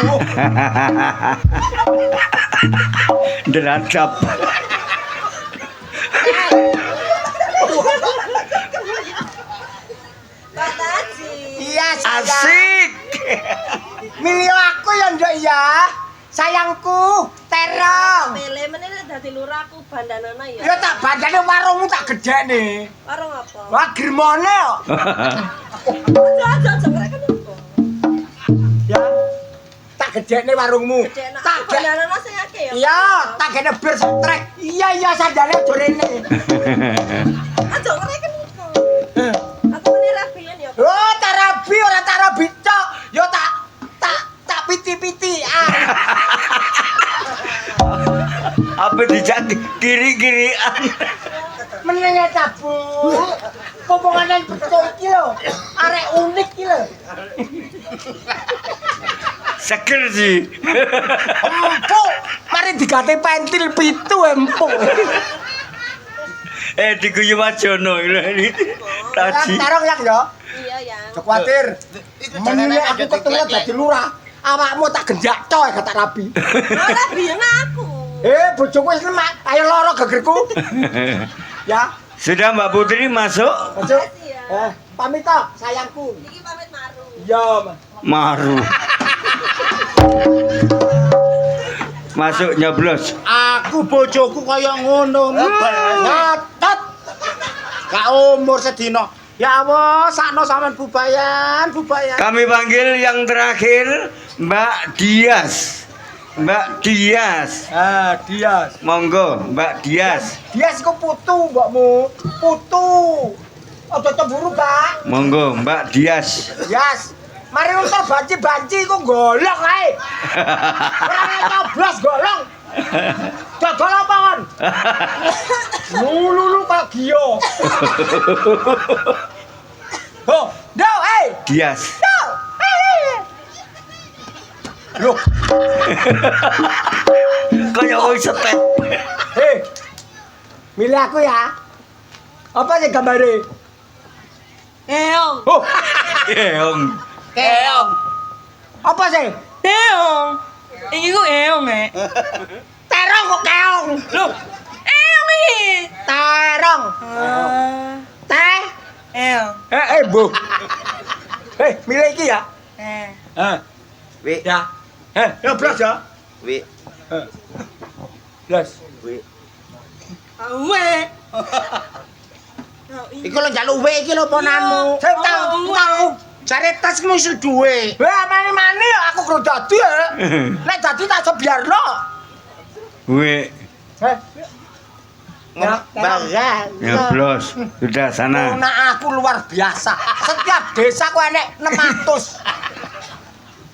Deradap. Iya, sayang. Asik. Milih aku ya, Nduk ya. Sayangku, terong. Pele meneh dadi lurah aku bandanana ya. Ya tak bandane warungmu tak gedhekne. Warung apa? Wah, girmone kok. Aja mereka niku. Ya. Tak gedhekne warungmu. Tak ge- bandanana sing akeh ya. Iya, tak gene bir strek. Iya, sandale aja rene. Aja mereka niku. Aku meneh rabian ya. Oh, tarabi ora tarabi tok. Yo tak piti-pitian. Apa dijak kiri-kirian. Menenge ta, Bu. Pomongane betul iki lho. Arek unik iki lho. Seger sih. Empuk. Mari diganti pentil 7 empuk. Diguyu Majono ini. Taji. Tarong yak ya. Iya, ya. Aja kuwatir. Menile aku ketemu dadi lurah. Awakmu tak genjak coy kata rabi. Ora biyen aku. Bojoku wis lemak, ayo loro gegerku. Ya, Sudah Mbak Putri masuk? masuk. Pamit toh, sayangku. Iki pamit maru. Iya, Mas. Maru. Masuk nyoblos. Aku bojoku kaya ngono. Ngotot. Gak umur sedina. Ya Allah, sakno sampean bubayan. Kami panggil yang terakhir Mbak Dias. Mbak Dias. Dias. Monggo Mbak Dias. Dias iku putu, mbokmu. Putu. Aja cemburu, Mbak. Monggo Mbak Dias. Dias. Mari nonton banci-banci iku golong ae. Ora nyoblos golong. Dodol apa kon? Lulu kok giyo. Oh, do, Dias. do, Loh, Kayak wong setep. milih aku ya. Apa sih gambare? Eong. Oh, Eong. keong. Apa sih? Eong. Iki ku eong Terong kok keong. Loh, Eong iki. terong. Teh. Eong. Bu. Milih iki ya. Wi, Ya. Ya blas ya. wi. Blas. Awe. Iku lho njaluk wi iki lho ponanmu. Sing tang. Jare tasmu iso duwe. Mani-mani aku kudu dadi ya. Nek dadi tak sebiarno. We Bangga. nyoblos. Sudah sana. Nah, aku luar biasa. Setiap desa ku enek 600.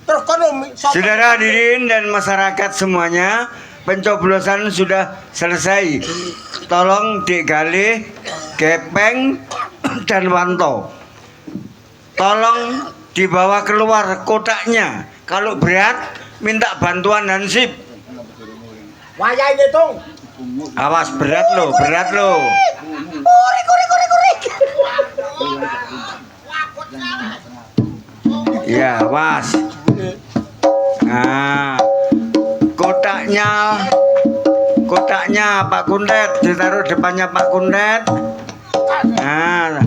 Terus kono Saudara hadirin dan masyarakat semuanya, pencoblosan sudah selesai. Tolong digali Gepeng dan Wanto. Tolong dibawa keluar kotaknya. Kalau berat, minta bantuan Hansip. wayahe ngitung. Awas berat loh, berat loh. Kuri. Iya, awas. Nah, kotaknya Pak Kuntet ditaruh depannya Pak Kuntet.